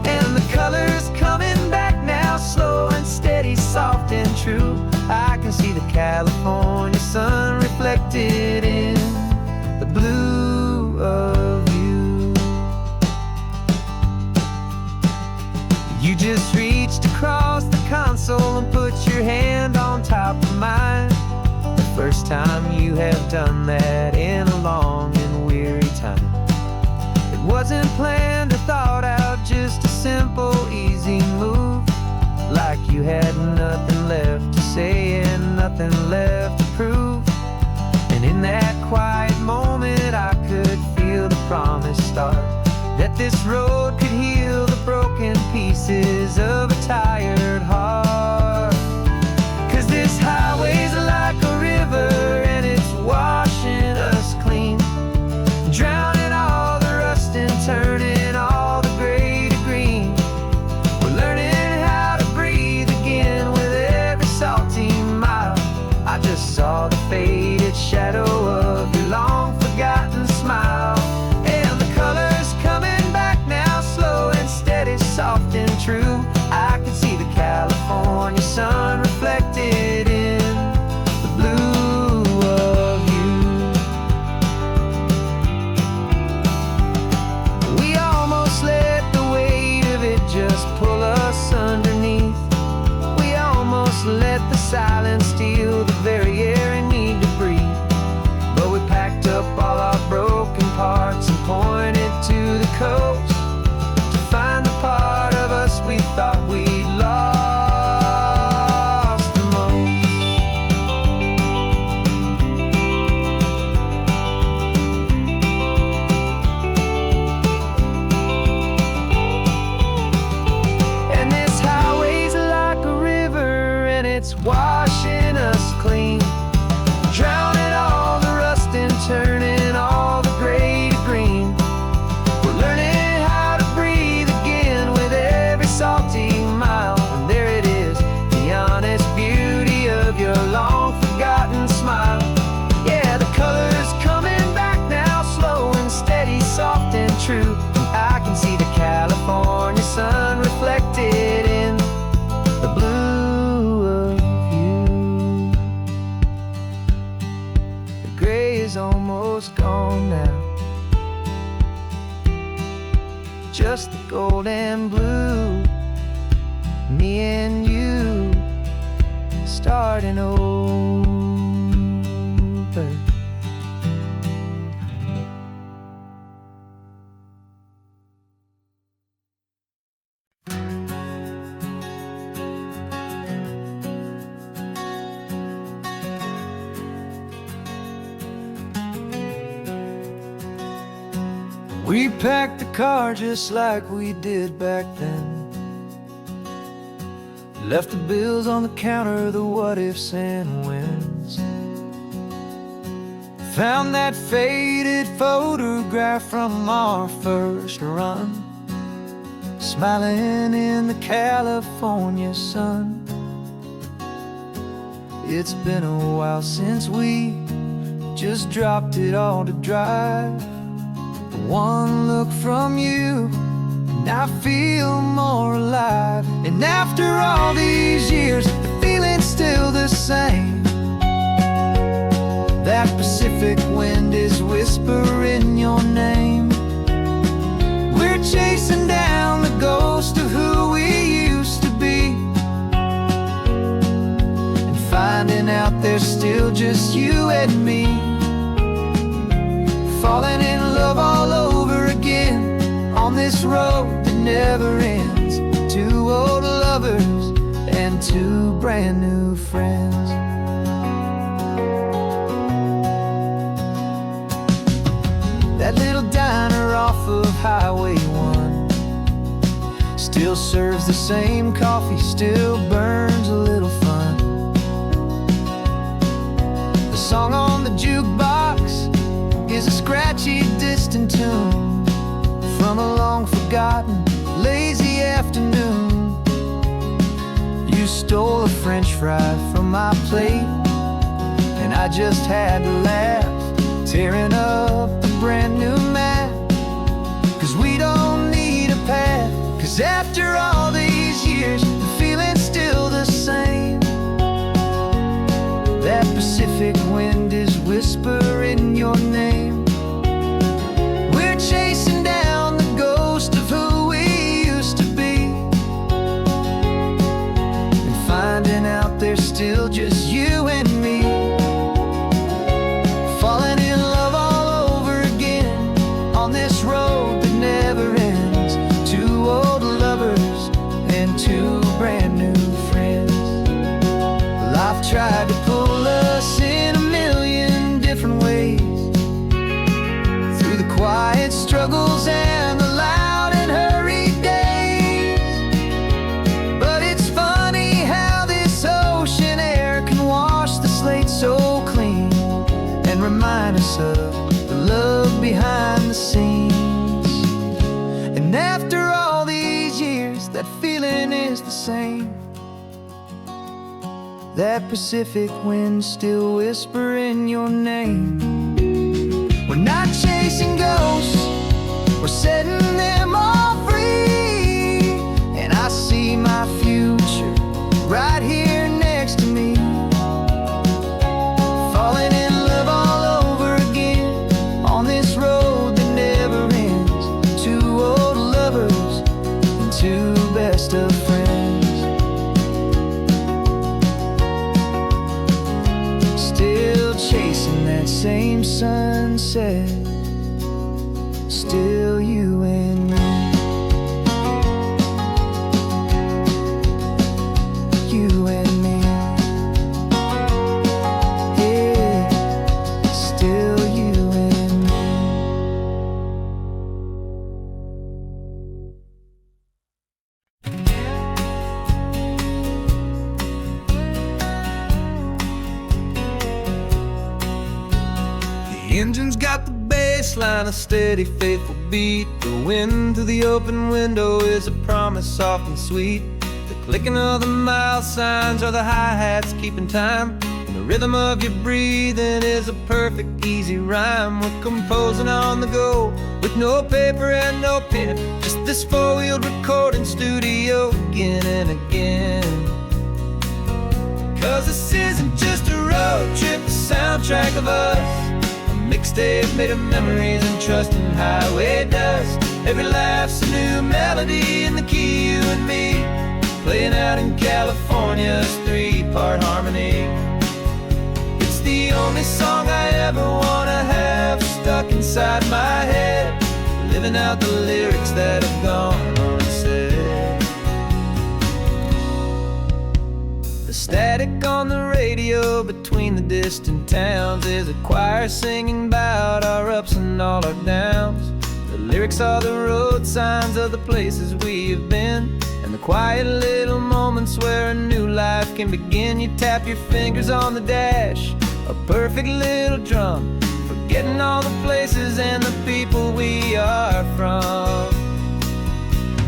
and the colors coming back now, slow and steady, soft and true. I can see the California sun reflected in the blue of you. You just reached across the console and put your hand on top of mine. The first time you have done that in a long and weary time. It wasn't planned or thought out, just a simple, easy move. Like you had nothing left to say and nothing left to prove. And in that quiet moment I could feel the promise start, that this road could heal the broken pieces of a tired heart. 'Cause this highway's like a river and it's washing us clean, drowning all the rust and turning all the gray to green. We're learning how to breathe again with every salty mile. I just saw the faded shadow of your long forgotten smile, and the colors coming back now, slow and steady, soft and true. I can see the California sun reflected in the blue of you. We almost let the weight of it just pull us underneath. We almost let the silence steal the very air I need to breathe. But we packed up all our broken parts and pointed to the coast to find the part of us we thought we'd lost the most. And this highway's like a river and it's washing us clean, drowning all the rust and turning all the gray to green. We're learning how to breathe again with every salty mile. And there it is, the honest beauty of your long forgotten smile. Yeah, the colors coming back now, slow and steady, soft and true. I can see the California sun reflected in the blue of you. The gray is almost gone now, just the gold and blue. Me and you starting over. We packed the car just like we did back then. Left the bills on the counter, the what ifs and whens. Found that faded photograph from our first run, smiling in the California sun. It's been a while since we just dropped it all to drive. One look from you and I feel more alive. And after all these years, the feeling's still the same. That Pacific wind is whispering your name. We're chasing down the ghost of who we used to be, and find just you and me, falling in love all over again on this road that never ends. Two old lovers and two brand new friends. That little diner off of Highway 1 still serves the same coffee, still burns a little fun. The song on the jukebox is a scratchy, distant tune from a long-forgotten, lazy afternoon. You stole a French fry from my plate, and I just had to laugh, tearing up the brand new map. 'Cause we don't need a path, 'cause after all these years, the feeling's still the same. That Pacific wind is whispering your name. We're chasing down the ghost of who we used to be, and finding out there's still just you and me, falling in love all over again on this road that never ends. Two old lovers and two brand new friends. Life tried to pull us in a million different ways, through the quiet struggles and the loud and hurried days. But it's funny how this ocean air can wash the slate so clean and remind us of the love behind the scenes. And after all these years, that feeling is the same. That Pacific wind still whispering your name. We're not chasing ghosts, we're setting them all free. And I see my future right here next to me, falling in love all over again on this road that never ends. Two old lovers and two best of friends. Still chasing that same sunset, still you and me. You and me. Yeah, still you and me. The engine's got the bass line, a steady, faithful beat. The wind through the open window is a promise, soft and sweet. The clicking of the mile signs are the hi-hats keeping time, and the rhythm of your breathing is a perfect, easy rhyme. We're composing on the go with no paper and no pen, just this four-wheeled recording studio again and again. 'Cause this isn't just a road trip, the soundtrack of us, mixtape made of memories and trust in highway dust. Every laugh's a new melody in the key, you and me, playing out in California's three-part harmony. It's the only song I ever wanna have stuck inside my head, living out the lyrics that have gone unsaid. The static on the radio between the distant towns is a choir singing about our ups and all our downs. The lyrics are the road signs of the places we have been, and the quiet little moments where a new life can begin. You tap your fingers on the dash, a perfect little drum, forgetting all the places and the people we are from.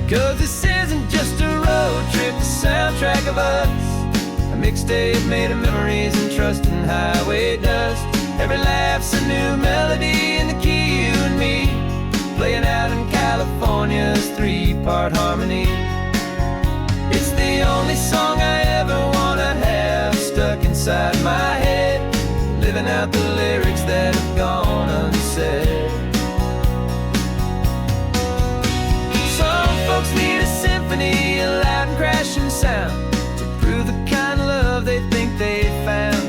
'Cause this isn't just a road trip, the soundtrack of us, a mixtape made of memories and trust in highway dust. Every laugh's a new melody in the key, you and me, playing out in California's three-part harmony. It's the only song I ever wanna have stuck inside my head, living out the lyrics that have gone unsaid. Some folks need a symphony, a loud and crashing sound, to prove the kind of love they think they found.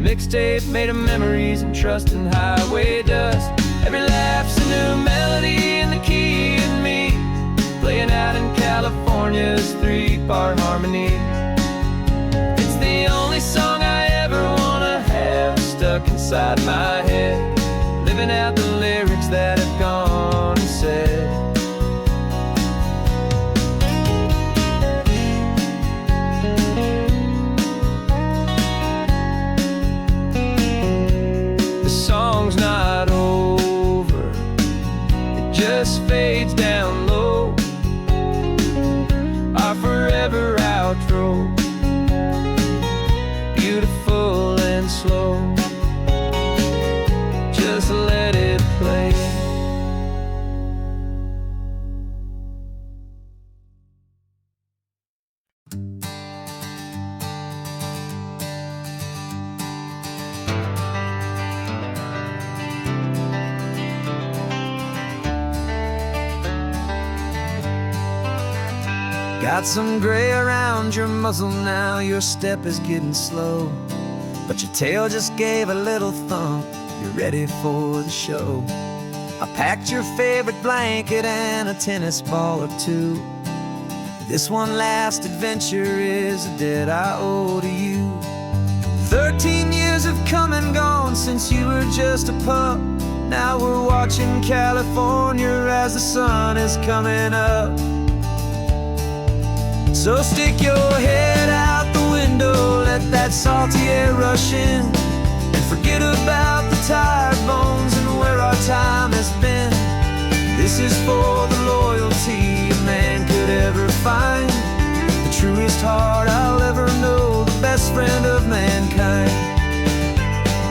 mixtape made of memories and trust in highway dust. Every laugh's a new melody in the key and me, playing out in California's 3-part harmony. It's the only song I ever wanna have stuck inside my head, living out the lyrics that have gone unsaid. The song's not over, it just fades down low, our forever outro, beautiful and slow. Just let it play. Got some gray around your muzzle now, your step is getting slow, but your tail just gave a little thump, you're ready for the show. I packed your favorite blanket and a tennis ball or two. This one last adventure is a debt I owe to you. 13 years have come and gone since you were just a pup. Now we're watching California as the sun is coming up. So stick your head out the window, let that salty air rush in, and forget about the tired bones and where our time has been. This is for the loyalty a man could ever find, the truest heart I'll ever know, the best friend of mankind.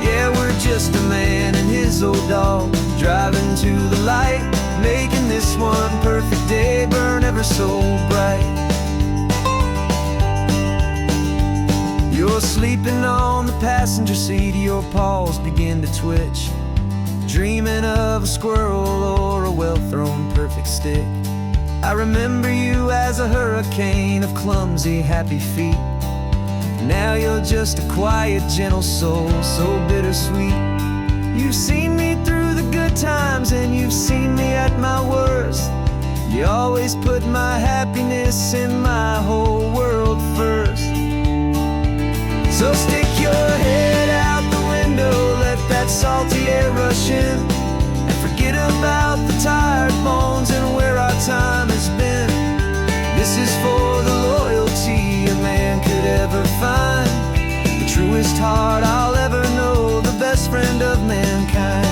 Yeah, we're just a man and his old dog, driving to the light, making this one perfect day burn ever so bright. You're sleeping on the passenger seat, your paws begin to twitch, dreaming of a squirrel or a well-thrown perfect stick. I remember you as a hurricane of clumsy, happy feet. Now you're just a quiet, gentle soul, so bittersweet. You've seen me through the good times and you've seen me at my worst. You always put my happiness in my whole world first. So stick your head out the window, let that salty air rush in, and forget about the tired bones and where our time has been. This is for the loyalty a man could ever find, the truest heart I'll ever know, the best friend of mankind.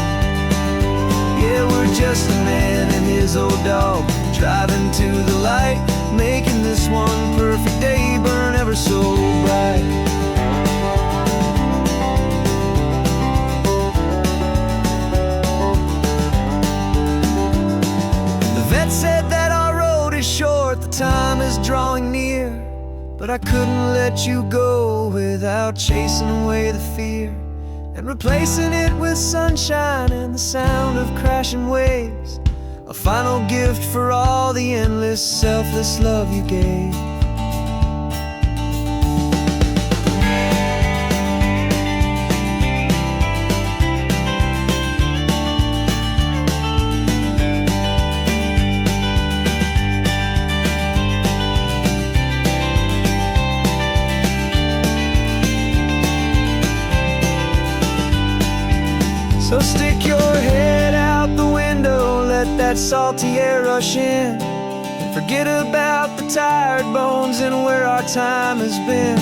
Yeah, we're just a man and his old dog, driving to the light, making this one perfect day burn ever so bright. Said that our road is short, the time is drawing near, but I couldn't let you go without chasing away the fear and replacing it with sunshine and the sound of crashing waves, a final gift for all the endless, selfless love you gave. So stick your head out the window, let that salty air rush in, and forget about the tired bones and where our time has been.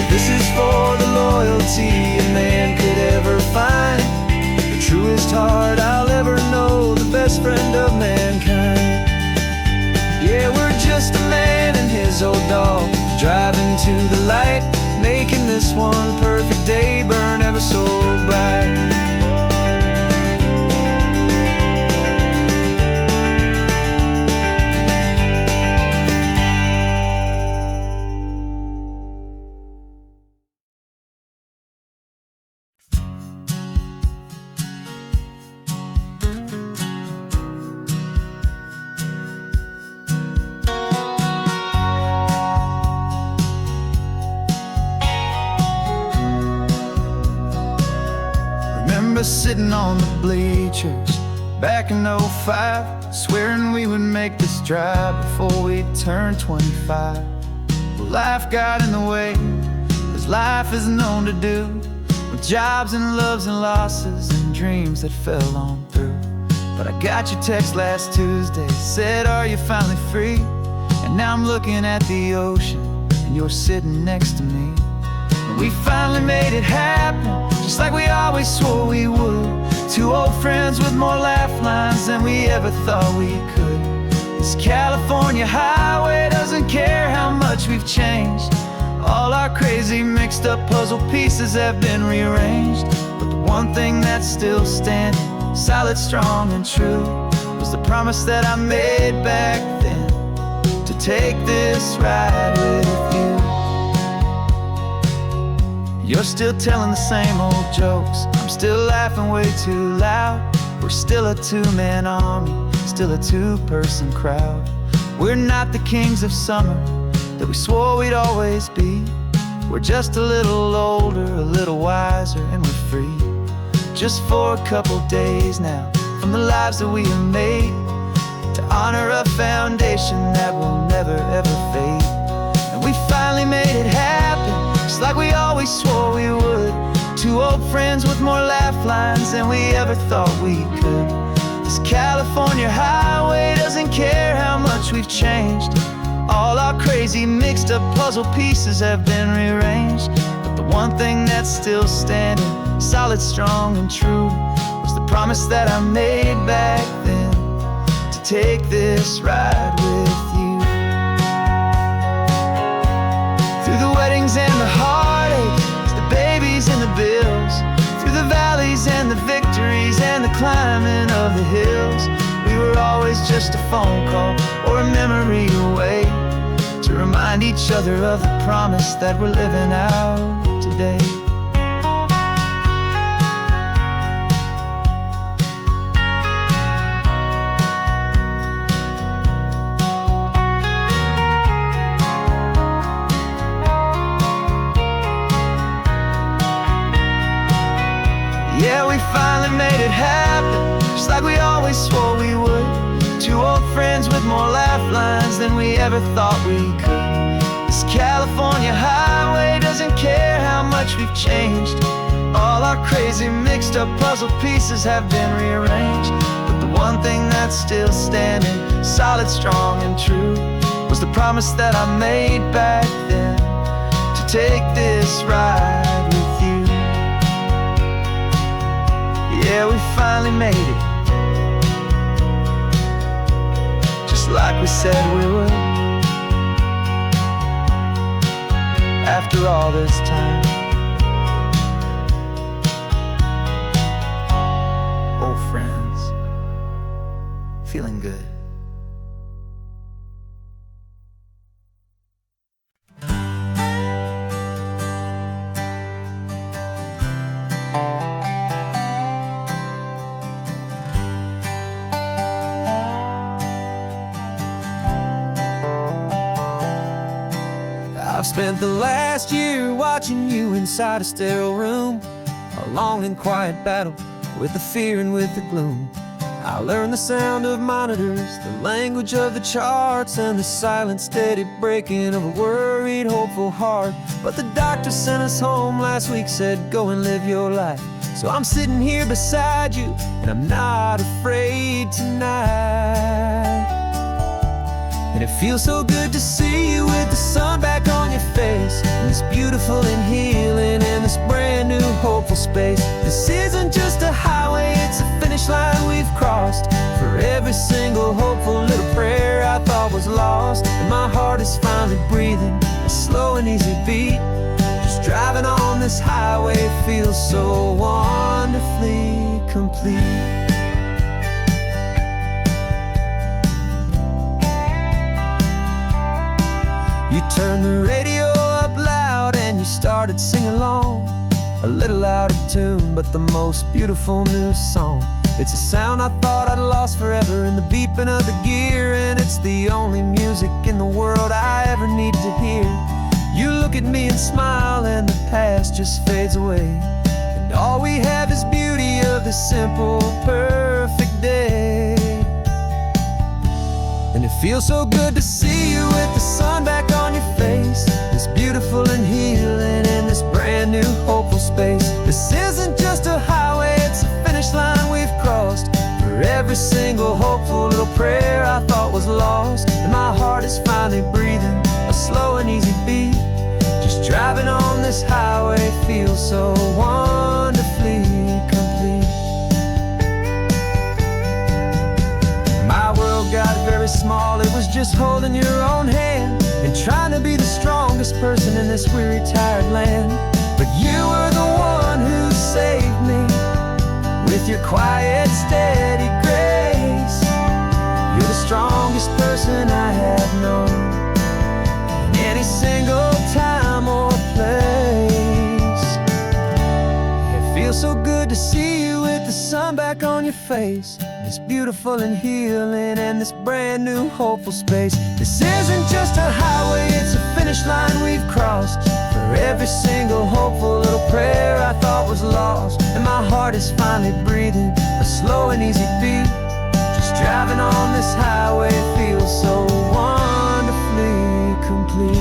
This is for the loyalty a man could ever find, the truest heart I'll ever know, the best friend of mankind. Yeah, we're just a man and his old dog, driving to the light, making this one perfect day burn ever so bright. us sitting on the bleachers back in '05, swearing we would make this drive before we turned 25. Well, life got in the way, as life is known to do, with jobs and loves and losses and dreams that fell on through. But I got your text last Tuesday, said, are you finally free? And now I'm looking at the ocean, and you're sitting next to me. And we finally made it happen, just like we always swore we would. Two old friends with more laugh lines than we ever thought we could. This California highway doesn't care how much we've changed. All our crazy mixed up puzzle pieces have been rearranged. But the one thing that's still standing, solid, strong, and true, was the promise that I made back then, to take this ride with you. You're still telling the same old jokes, I'm still laughing way too loud. We're still a two-man army, still a two-person crowd. We're not the kings of summer that we swore we'd always be. We're just a little older, a little wiser, and we're free. Just for a couple days now, from the lives that we have made, to honor a foundation that will never ever fade. And we finally made it happen, just like we always swore we would. Two old friends with more laugh lines than we ever thought we could. This California highway doesn't care how much we've changed. All our crazy mixed up puzzle pieces have been rearranged. But the one thing that's still standing, solid, strong, and true, was the promise that I made back then, to take this ride with you. Through the weddings and the heartaches, the babies and the bills, through the valleys and the victories and the climbing of the hills, we were always just a phone call or a memory away, to remind each other of the promise that we're living out today. Yeah, we finally made it happen, just like we always swore we would. Two old friends with more laugh lines than we ever thought we could. This California highway doesn't care how much we've changed. All our crazy mixed up puzzle pieces have been rearranged. But the one thing that's still standing, solid, strong, and true, was the promise that I made back then, to take this ride with you. Yeah, we finally made it, just like we said we would. After all this time, old friends, feeling good. I've spent the last year watching you inside a sterile room, a long and quiet battle with the fear and with the gloom. I learned the sound of monitors, the language of the charts, and the silent, steady breaking of a worried, hopeful heart. But the doctor sent us home last week, said, go and live your life. So I'm sitting here beside you, and I'm not afraid tonight. And it feels so good to see you with the sun back on your face, and this beautiful and healing in this brand new hopeful space. This isn't just a highway, it's a finish line we've crossed. For every single hopeful little prayer I thought was lost, and my heart is finally breathing a slow and easy beat. Just driving on this highway feels so wonderfully complete. You turned the radio up loud and you started singing along, a little out of tune, but the most beautiful new song. It's a sound I thought I'd lost forever in the beeping of the gear, and it's the only music in the world I ever need to hear. You look at me and smile, and the past just fades away, and all we have is beauty of this simple, perfect day. And it feels so good to see you with the sun back on your face. It's beautiful and healing in this brand new hopeful space. This isn't just a highway, it's a finish line we've crossed. For every single hopeful little prayer I thought was lost. And my heart is finally breathing a slow and easy beat. Just driving on this highway feels so wonderfully complete. My world got very small, it was just holding your own hand and trying to be the strongest person in this weary, tired land. But you were the one who saved me with your quiet, steady grace. You're the strongest person I have known in any single time or place. It feels so good to see you with the sun back on your face. It's beautiful and healing in this brand new hopeful space. This isn't just a highway, it's a finish line we've crossed. For every single hopeful little prayer I thought was lost. And my heart is finally breathing a slow and easy beat. Just driving on this highway feels so wonderfully complete.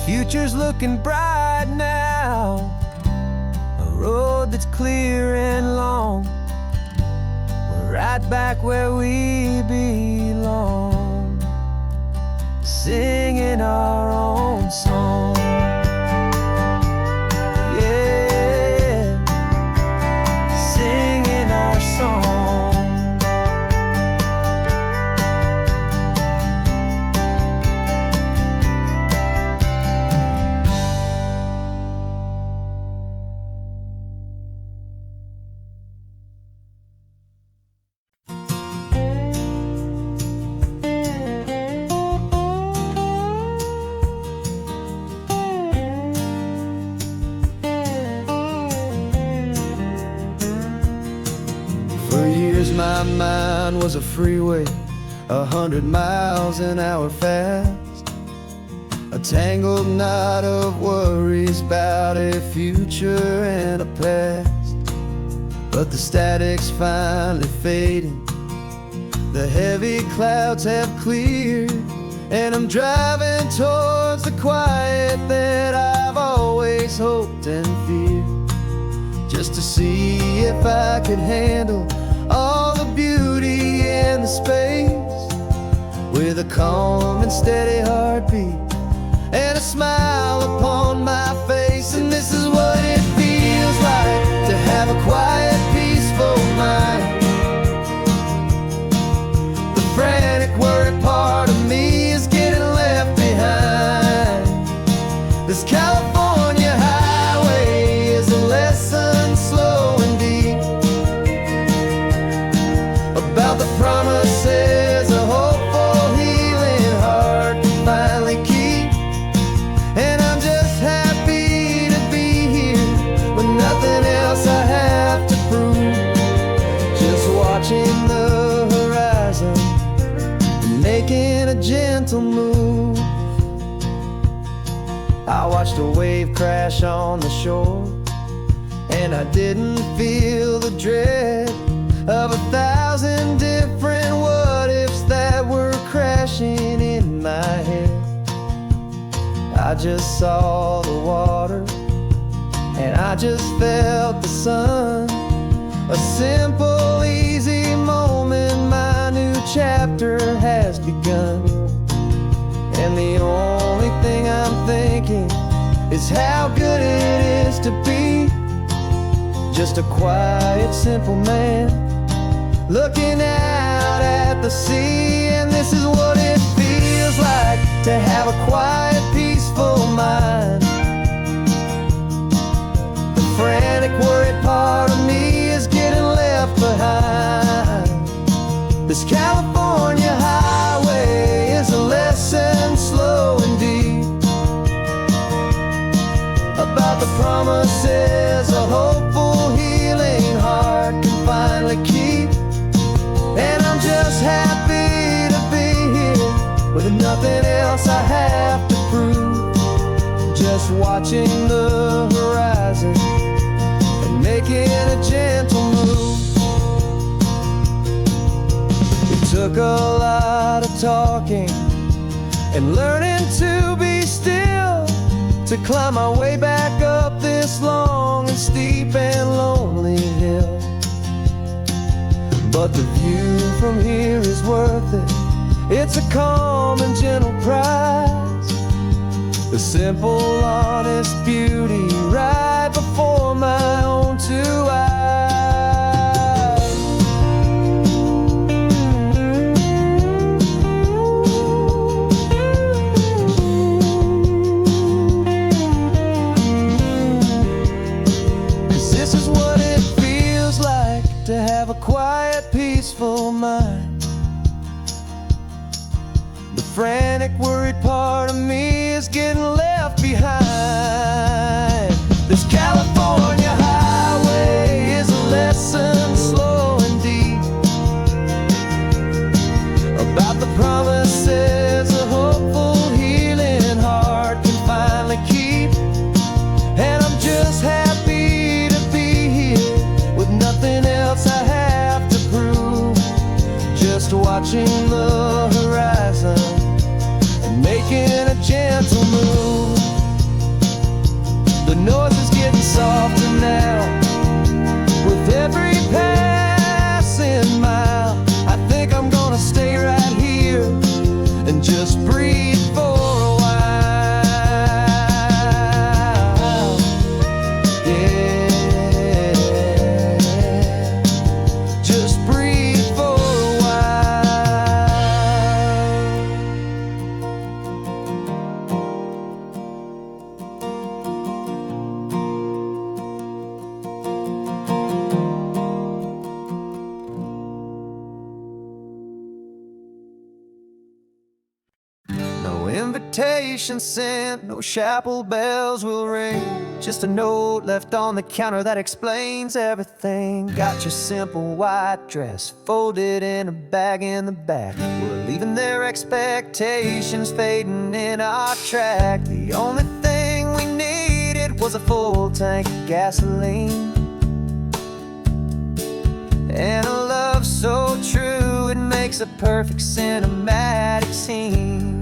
Future's looking bright now, a road that's clear and long. We're right back where we belong, singing our own song. Yeah, singing our song. My mind was a freeway, 100 miles an hour fast. A tangled knot of worries about a future and a past. But the static's finally fading, the heavy clouds have cleared, and I'm driving towards the quiet that I've always hoped and feared. Just to see if I could handle all the beauty in the space, with a calm and steady heartbeat and a smile upon my face. And this is what it feels like to have a quiet, peaceful mind. The frantic, worried part of me is getting left behind. This California highway is a lesson slow and deep about the promises a hopeful, healing heart can finally keep. And I'm just happy to be here with nothing else I have to prove. Just watching the horizon and making a gentle move. I watched a wave crash on the shore, and I didn't feel the dread of 1,000 different what-ifs that were crashing in my head. I just saw the water, and I just felt the sun. A simple, easy moment, my new chapter has begun. And the only thing I'm thinking is how good it is to be just a quiet, simple man looking out at the sea. And this is what it feels like to have a quiet, peaceful mind. The frantic, worried part of me is getting left behind. This California highway is a lesson slow and deep about the promises a hopeful, healing heart can finally keep. And I'm just happy to be here with nothing else I watching the horizon and making a gentle move. It took a lot of talking and learning to be still to climb my way back up this long and steep and lonely hill. But the view from here is worth it. It's a calm and gentle prize, the simple, honest beauty right before my own two eyes. Cause this is what it feels like to have a quiet, peaceful mind. The frantic, worried part of me is getting left behind. This California highway is a lesson slow and deep about the promises a hopeful, healing heart can finally keep. And I'm just happy to be here with nothing else I have to prove, just watching the horizon and making a gentle move. The noise is getting softer now with every passing mile. I think I'm gonna stay right here and just breathe for a while. Yeah, just breathe for a while. No invitation sent, no chapel bells will ring, just a note left on the counter that explains everything. Got your simple white dress folded in a bag in the back. We're leaving their expectations fading in our track. The only thing we needed was a full tank of gasoline and a love so true it makes a perfect cinematic scene.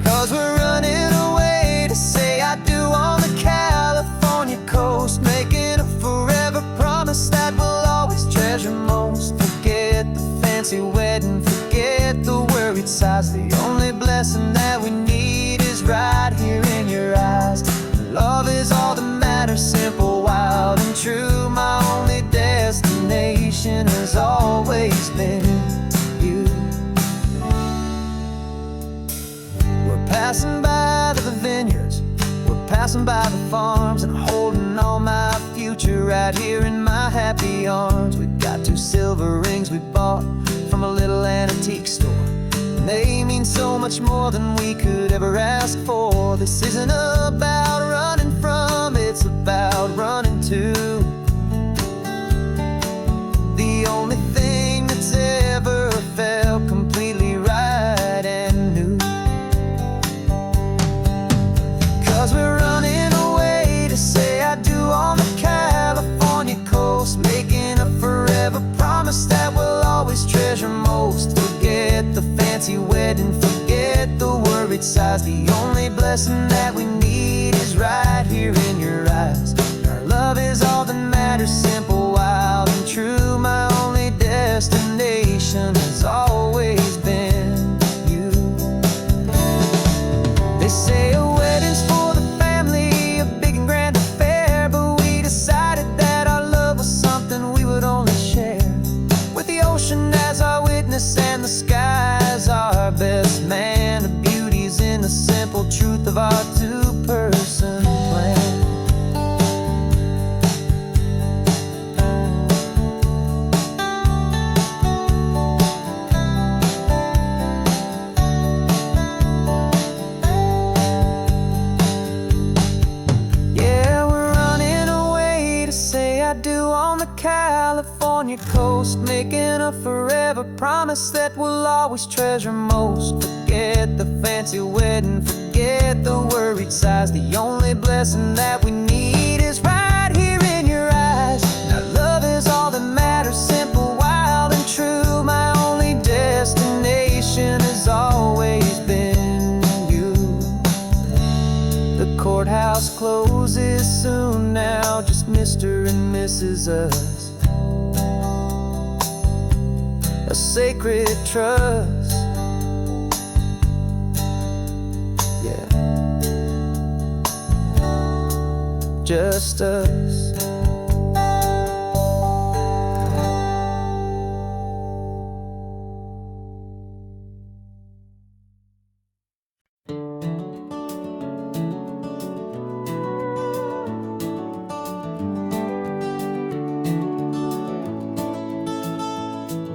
Cause we're running away to say I do on the California coast, making a forever promise that we'll always treasure most. Forget the fancy wedding, forget the worried sighs. The only blessing that we need is right here in your eyes. Love is all that matters, simple, wild and true. My only destination has always been you. We're passing by the vineyards, we're passing by the farms, and holding on my future right here in my happy arms. We've got 2 silver rings we bought from a little antique store, and they mean so much more than we could ever ask for. This isn't about running from, it's about running to the only thing that's ever felt completely right and new. Cause we're running away to say I do on the California coast, making a forever promise that we'll always treasure most. Forget the fancy wedding, forget the worried sighs. The only blessing that we need is right here in your eyes. Our love is all that matters, simple, wild and true. My only destination has always been you. They say a wedding's for the family, a big and grand affair, but we decided that our love was something we would only share with the ocean as our witness and the sky as our best man. The beauty's in the simple truth of our 2-person plan. California coast, making a forever promise that we'll always treasure most. Forget the fancy wedding, forget forget the worried sighs. The only blessing that we need is right here in your eyes. Now love is all that matters, simple, wild, and true. My only destination has always been you. The courthouse closes soon now, just Mr. and Mrs. Us. A sacred trust. Yeah, just us.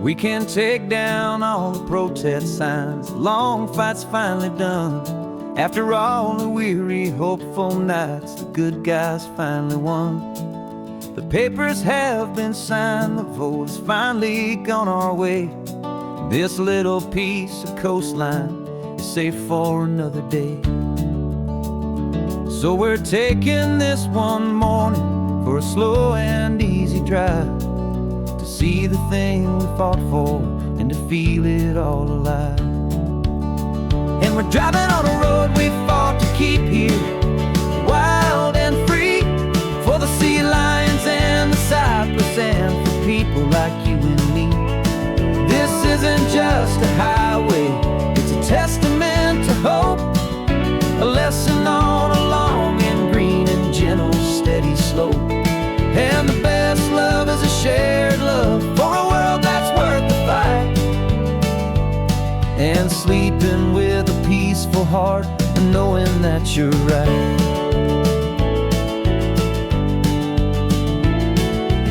We can take down all the protest signs. Long fight's finally done. After all the weary, hopeful nights, the good guys finally won. The papers have been signed, the vote has finally gone our way. This little piece of coastline is safe for another day. So we're taking this one morning for a slow and easy drive, see the thing we fought for and to feel it all alive. And we're driving on a road we fought to keep here, wild and free, for the sea lions and the cypress and for people like you and me. This isn't just a highway, it's a testament to hope, a lesson on a long and green and gentle steady slope. And the best love is a shared love for a world that's worth the fight. And sleeping with a peaceful heart and knowing that you're right.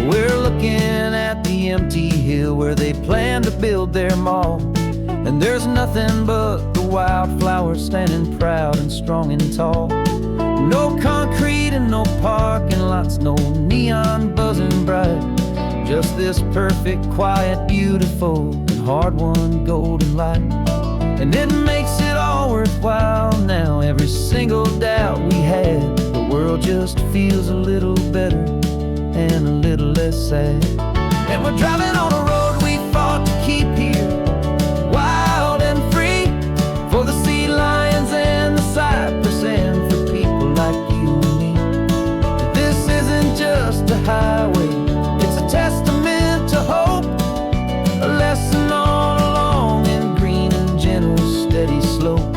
We're looking at the empty hill where they plan to build their mall, and there's nothing but the wildflowers standing proud and strong and tall. No concrete and no parking lots, no neon buzzing bright, just this perfect, quiet, beautiful, and hard-won golden light. And it makes it all worthwhile now. Every single doubt we had, the world just feels a little better and a little less sad. And we're driving on a road we fought to keep here, wild and free, for the sea lions and the cypress and for people like you and me. This isn't just a highway, it's a testament to hope, a lesson on a long and green and gentle steady slope.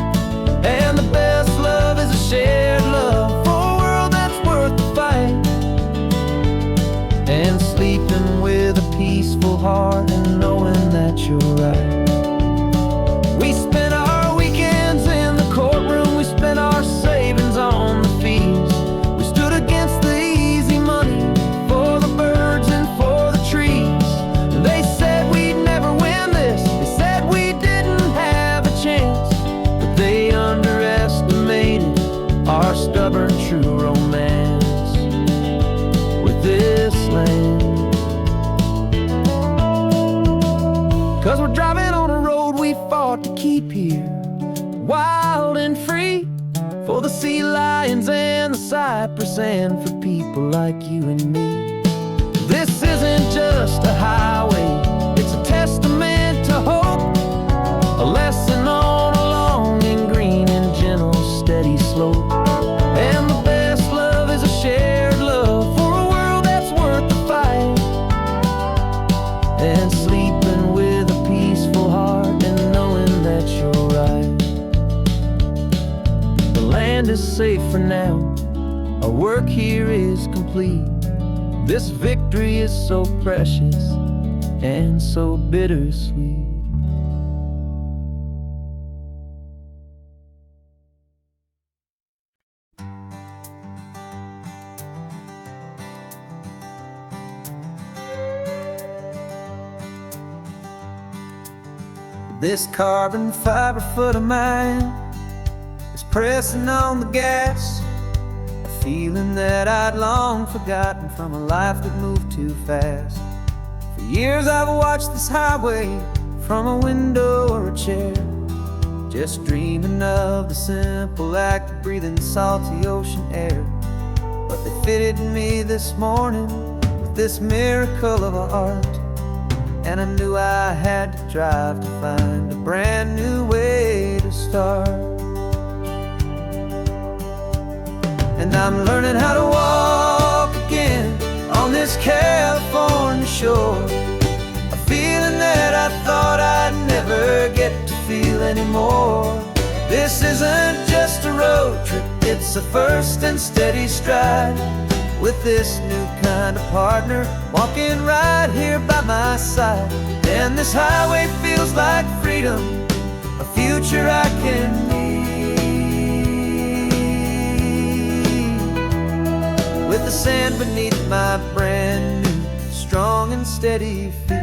And the best love is a shared love for a world that's worth the fight. And sleeping with a peaceful heart and knowing that you're right. We spent our weekends in the courtroom, we spent our savings on the fees. We stood against the easy money for the birds and for the trees. And they said we'd never win this, they said we didn't have a chance, but they underestimated our stubborn true romance with this land. 'Cause we're driving on a road we fought to keep here, wild and free, for the sea lions and the cypress and for people like you and me. This isn't just a highway, it's a testament to hope, a lesson on a long and green and gentle steady slope. And the best love is a shared love for a world that's worth the fight. And sleeping with a peaceful heart and knowing that you're right. The land is safe for now, our work here is complete. This victory is so precious and so bittersweet. This carbon fiber foot of mine is pressing on the gas, a feeling that I'd long forgotten from a life that moved too fast. For years I've watched this highway from a window or a chair, just dreaming of the simple act of breathing salty ocean air. But they fitted me this morning with this miracle of art, and I knew I had to drive to find a brand new way to start. And I'm learning how to walk again on this California shore, a feeling that I thought I'd never get to feel anymore. This isn't just a road trip, it's a first and steady stride, with this new kind of partner walking right here by my side. And this highway feels like freedom, a future I can need, with the sand beneath my brand new strong and steady feet.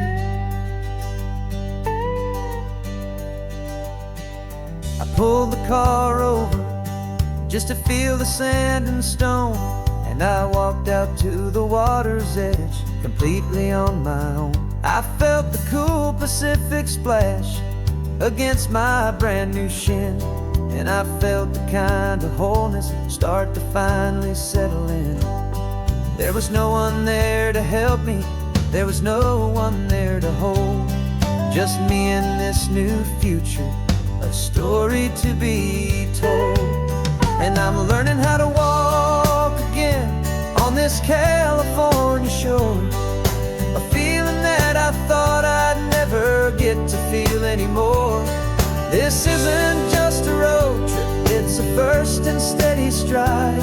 I pulled the car over just to feel the sand and stone, and I walked out to the water's edge completely on my own. I felt the cool Pacific splash against my brand new shin, and I felt the kind of wholeness start to finally settle in. There was no one there to help me, there was no one there to hold, just me and this new future, a story to be told. And I'm learning how to walk again on this California shore, a feeling that I thought I'd never get to feel anymore. This isn't just a road trip, it's a first and steady stride,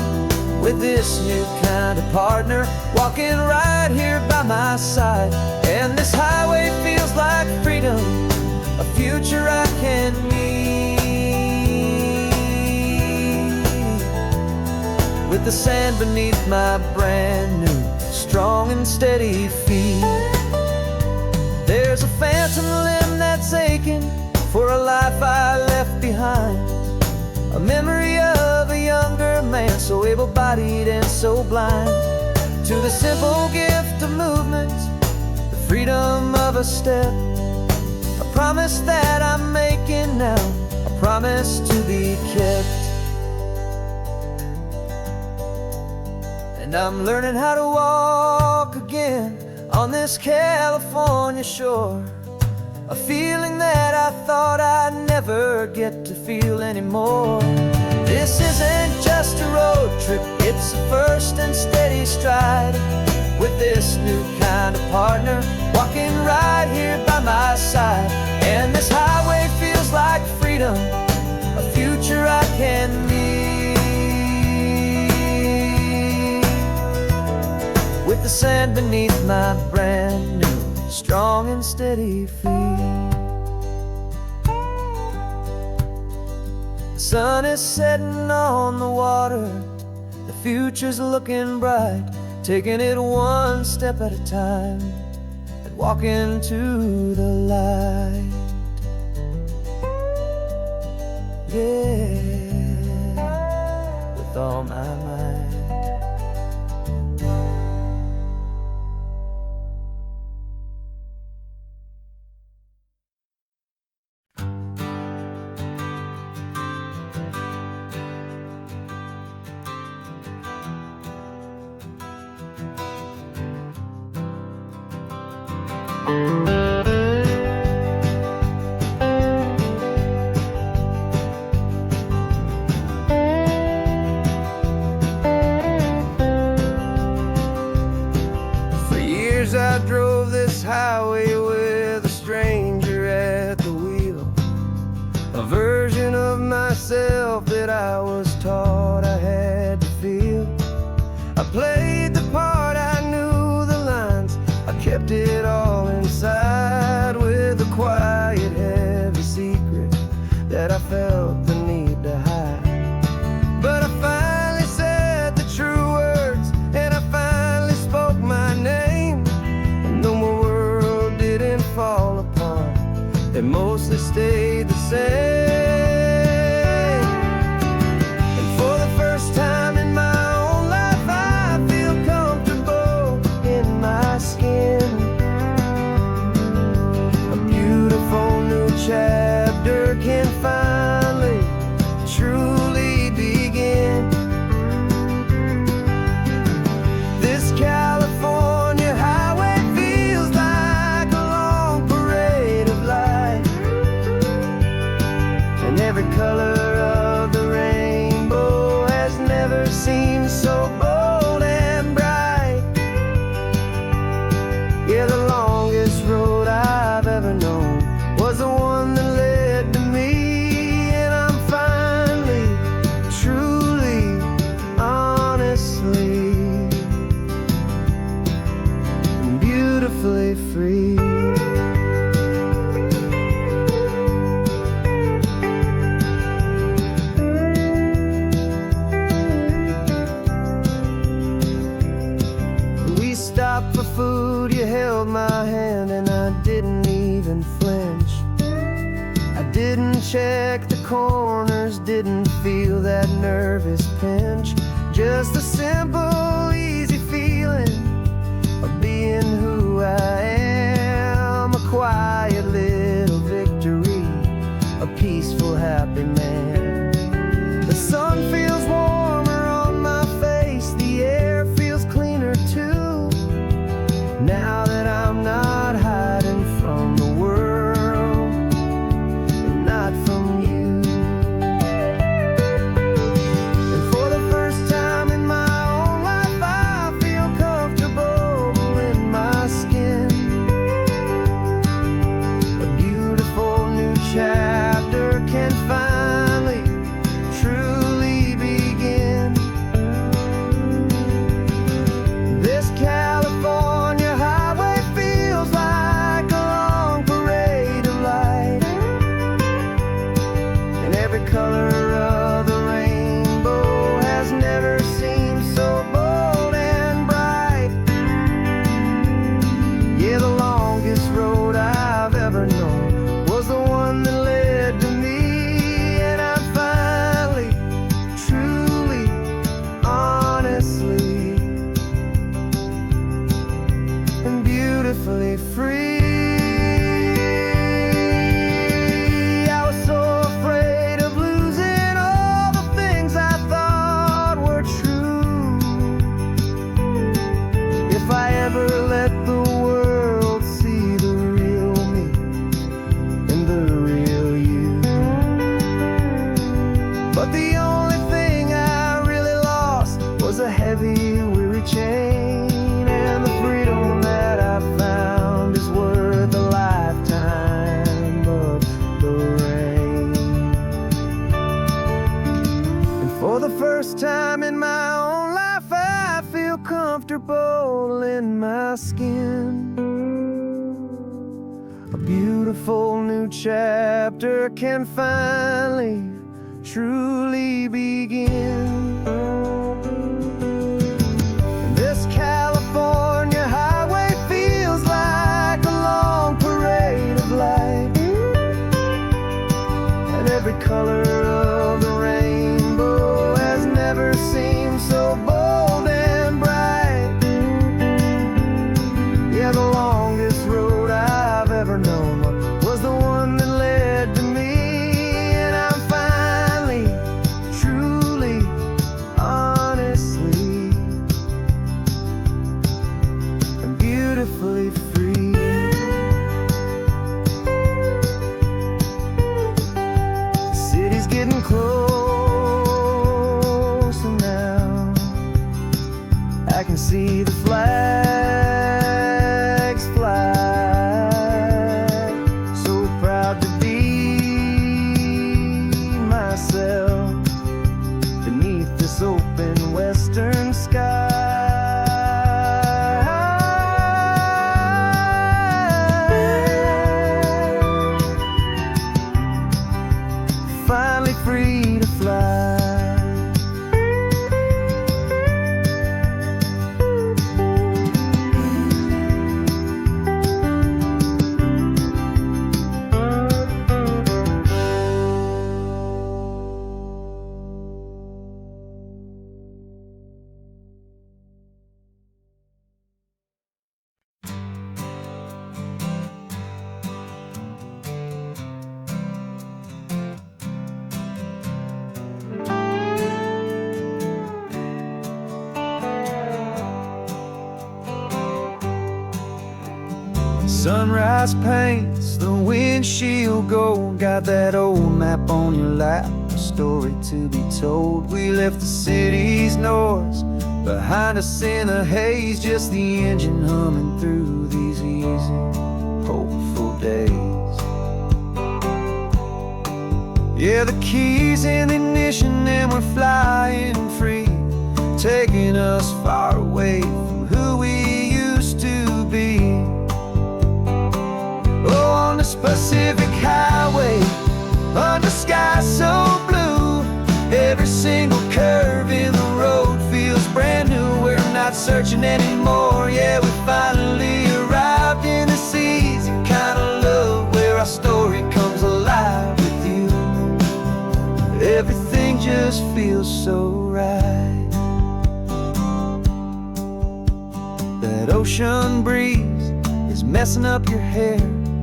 with this new kind of partner walking right here by my side. And this highway feels like freedom, a future I can need, with the sand beneath my brand new strong and steady feet. There's a phantom limb that's aching for a life I left behind, a memory of a younger man, so able-bodied and so blind, to the simple gift of movement, the freedom of a step, a promise that I'm making now, a promise to be kept. And I'm learning how to walk again on this California shore, a feeling that I thought I'd never get to feel anymore. This isn't just a road trip, it's a first and steady stride, with this new kind of partner walking right here by my side. And this highway feels like freedom, a future I can need, with the sand beneath my brand new strong and steady feet. The sun is setting on the water, the future's looking bright, taking it one step at a time and walking to the light. Yeah, with all my might. For years I drove this highway with a stranger at the wheel, a version of myself that I was taught I had to feel. I played the part, I knew the lines, I kept it all inside, with a quiet, heavy secret that I felt the need to hide. But I finally said the true words, and I finally spoke my name, and though my world didn't fall apart, it mostly stayed the same. And for the first time in my own life, I feel comfortable in my skin. A beautiful new chapter can find beautifully free. We stopped for food, you held my hand, and I didn't even flinch. I didn't check the corners, didn't feel that nervous pinch. Just a simple, easy feeling of being who I am. A quiet little victory, a peaceful, happy man. The sun feels warmer on my face, the air feels cleaner too. Now that I'm not hiding from the world, and not from you. And for the first time in my own life, I feel comfortable in my skin. A beautiful new chapter can finally, truly begin. This California highway feels like a long parade of light, and every color of the rainbow has never seemed so bold and bright. Yeah, the longest road I've ever known was the one that led to me, and I'm finally, truly, honestly, and beautifully free. I was so afraid of losing all the things I thought were true. If I ever let the world see the real me and the real you. But the only thing I really lost was a heavy, weary chain, and the freedom that I found is worth a lifetime of the rain. And for the first time in my own life, I feel comfortable in my skin. A beautiful new chapter can finally, truly begin. This California highway feels like a long parade of light, and every color of the rainbow has never seemed so bold and bright. Yeah, the longest road I've ever known was the one that led to me, and I'm finally, truly, honestly, and beautifully free. The city's getting closer now. I can see the flags fly. So proud to be myself beneath this open western sky. Finally free to fly. Sunrise paints the windshield gold. Got that old map on your lap, a story to be told. We left the city's noise behind us in the haze, just the engine humming through these easy, hopeful days. Yeah, the keys in the ignition and we're flying free, taking us far away from who we used to be. searching anymore. Yeah, we finally arrived in this easy kind of love where our story comes alive with you. Everything just feels so right. That ocean breeze is messing up your hair.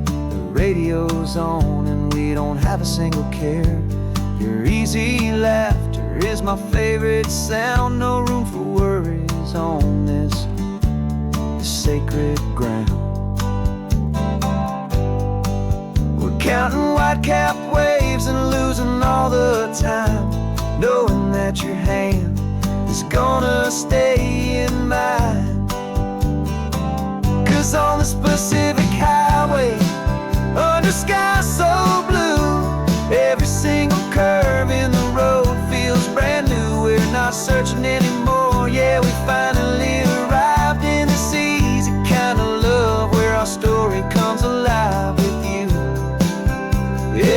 The radio's on and we don't have a single care. Your easy laughter is my favorite sound. No room for worries on this sacred ground. We're counting white-capped waves and losing all the time, knowing that your hand is gonna stay in mine. 'Cause on this Pacific highway, under skies so blue, every single curve in the road feels brand new. We're not searching anymore. Yeah, we finally arrived in this easy kind of love where our story comes alive with you.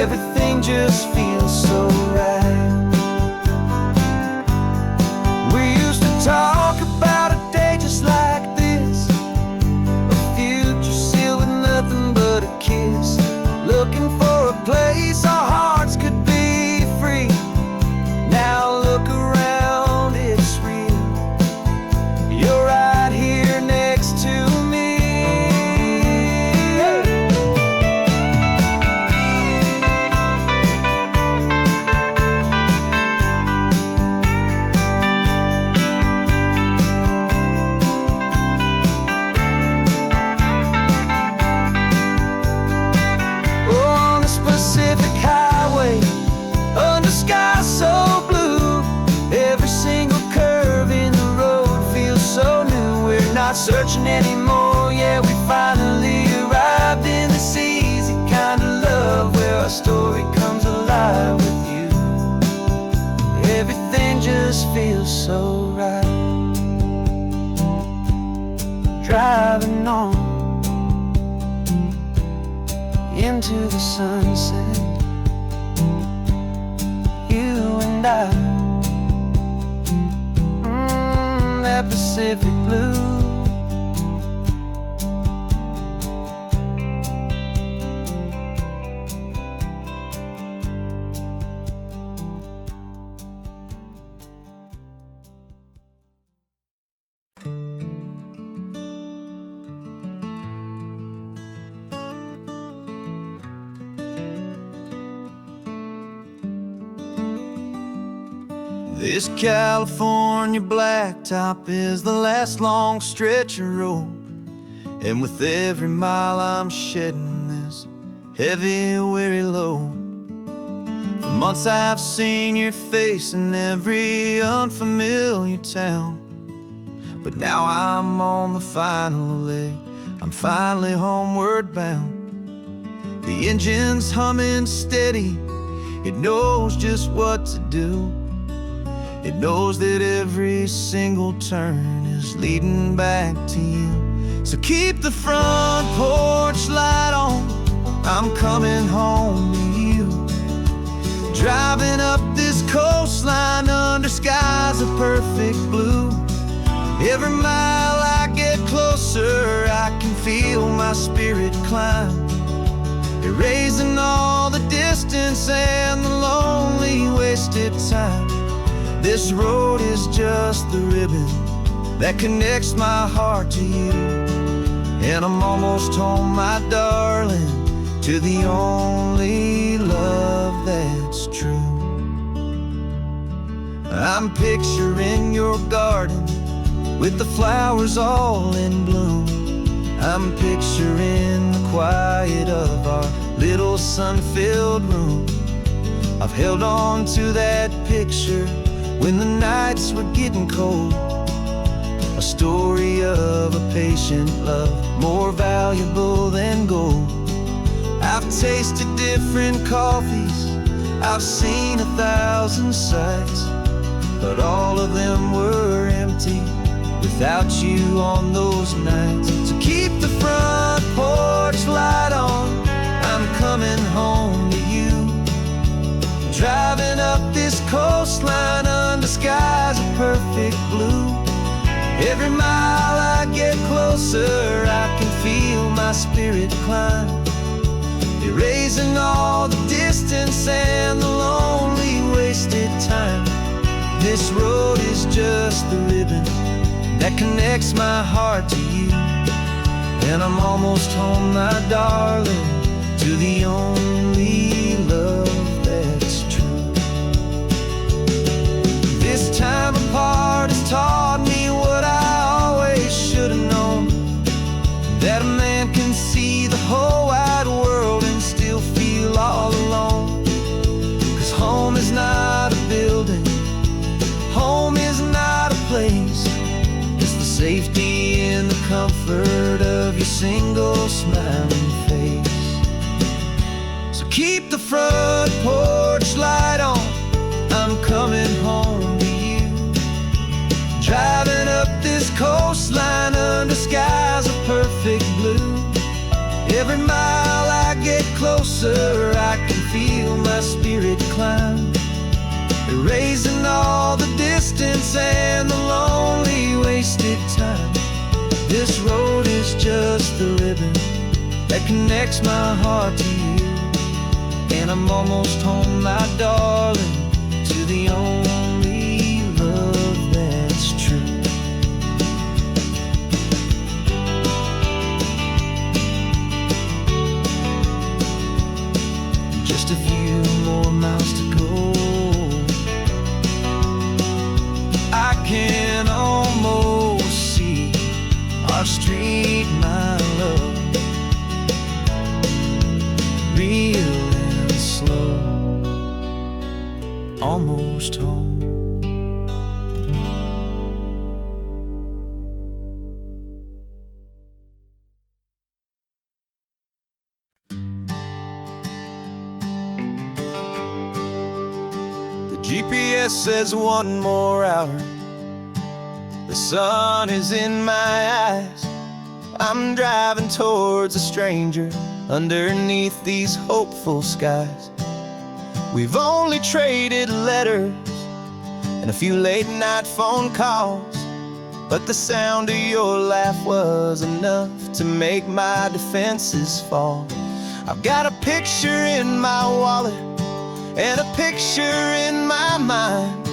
Everything just feels so right. We used to talk about a day just like this, a future sealed with nothing but a kiss, looking for a place our hearts could be free. Now look around, it's real. You're right here next to me. Oh, on this Pacific highway, under skies so blue, every single curve in the road feels so new. We're not searching anymore. Yeah, we finally arrived in this easy kind of love where our story comes alive with you. Everything just feels so right. Driving on into the sunset, you and I, that Pacific blue. This California blacktop is the last long stretch of road, and with every mile I'm shedding this heavy, weary load. For months I've seen your face in every unfamiliar town, but now I'm on the final leg. I'm finally homeward bound. The engine's humming steady, it knows just what to do. It knows that every single turn is leading back to you. So keep the front porch light on, I'm coming home to you. Driving up this coastline under skies of perfect blue. Every mile I get closer, I can feel my spirit climb, erasing all the distance and the lonely wasted time. This road is just the ribbon that connects my heart to you, and I'm almost home, my darling, to the only love that's true. I'm picturing your garden with the flowers all in bloom. I'm picturing the quiet of our little sun-filled room. I've held on to that picture when the nights were getting cold, a story of a patient love more valuable than gold. I've tasted different coffees, I've seen 1,000 sights, but all of them were empty without you on those nights. So keep the front porch light on, I'm coming home to you. Driving up this coastline under skies of perfect blue. Every mile closer, I can feel my spirit climb, erasing all the distance and the lonely wasted time. This road is just the ribbon that connects my heart to you, and I'm almost home, my darling, to the only love that's true. This time apart has taught me what I always should have known, that a man can see the whole wide world and still feel all alone. 'Cause home is not a building, home is not a place, it's the safety and the comfort of your single smiling face. So keep the front porch light on, I'm coming home to you. Driving up this coastline under skies of perfect blue. Every mile I get closer, I can feel my spirit climb, erasing all the distance and the lonely wasted time. This road is just the ribbon that connects my heart to you, and I'm almost home, my darling, to the only love that's true. Just a few more miles to go, I can almost see our street, my love, real and slow, almost home. The GPS says one more hour, the sun is in my eyes. I'm driving towards a stranger underneath these hopeful skies. We've only traded letters and a few late night phone calls, but the sound of your laugh was enough to make my defenses fall. I've got a picture in my wallet and a picture in my mind,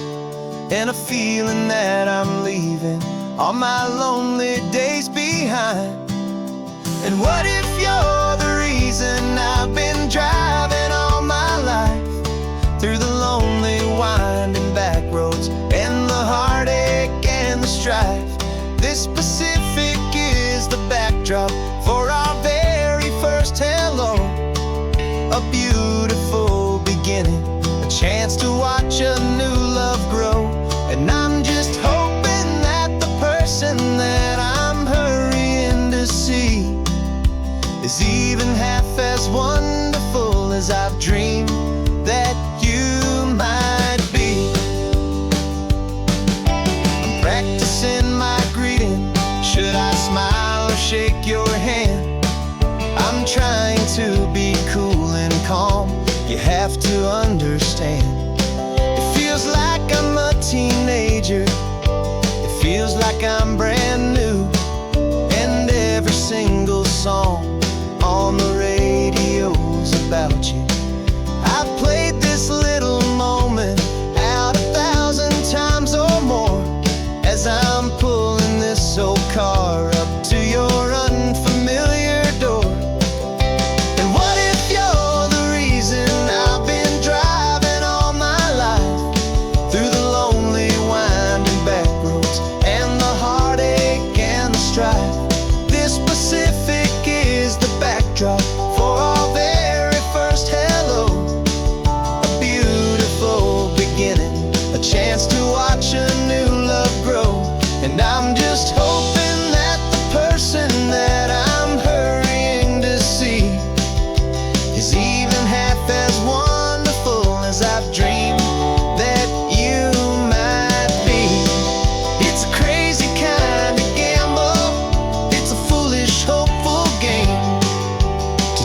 and a feeling that I'm leaving all my lonely days behind. And what if you're the reason I've been driving all my life, through the lonely winding back roads and the heartache and the strife? This Pacific is the backdrop for our very first hello, a beautiful beginning, a chance to watch a new love grow. And I'm just hoping that the person that I'm hurrying to see is even half as wonderful as I've dreamed that you might be. I'm practicing my greeting, should I smile or shake your hand? I'm trying to be cool and calm, you have to understand. It feels like I'm a teenager, it feels like I'm brand new, and every single song on the radio's about you. I've played this little moment out 1,000 times or more, as I'm pulling this old car up to your unfamiliar door. And what if you're the reason I've been driving all my life, through the lonely winding back roads and the heartache and the strife? This Pacific is the backdrop for our very first hello, a beautiful beginning, a chance to watch a new love grow. And I'm just hoping that the person that I'm hurrying to see is even half as wonderful as I've dreamed that you might be. It's a crazy kind of gamble, it's a foolish, hopeful game, to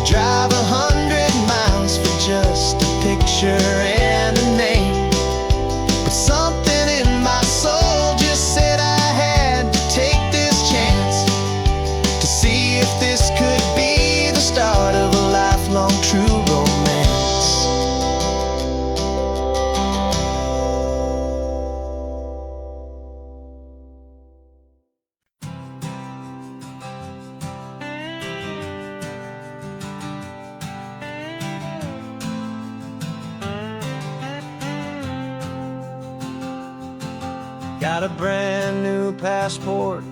Got a brand new passport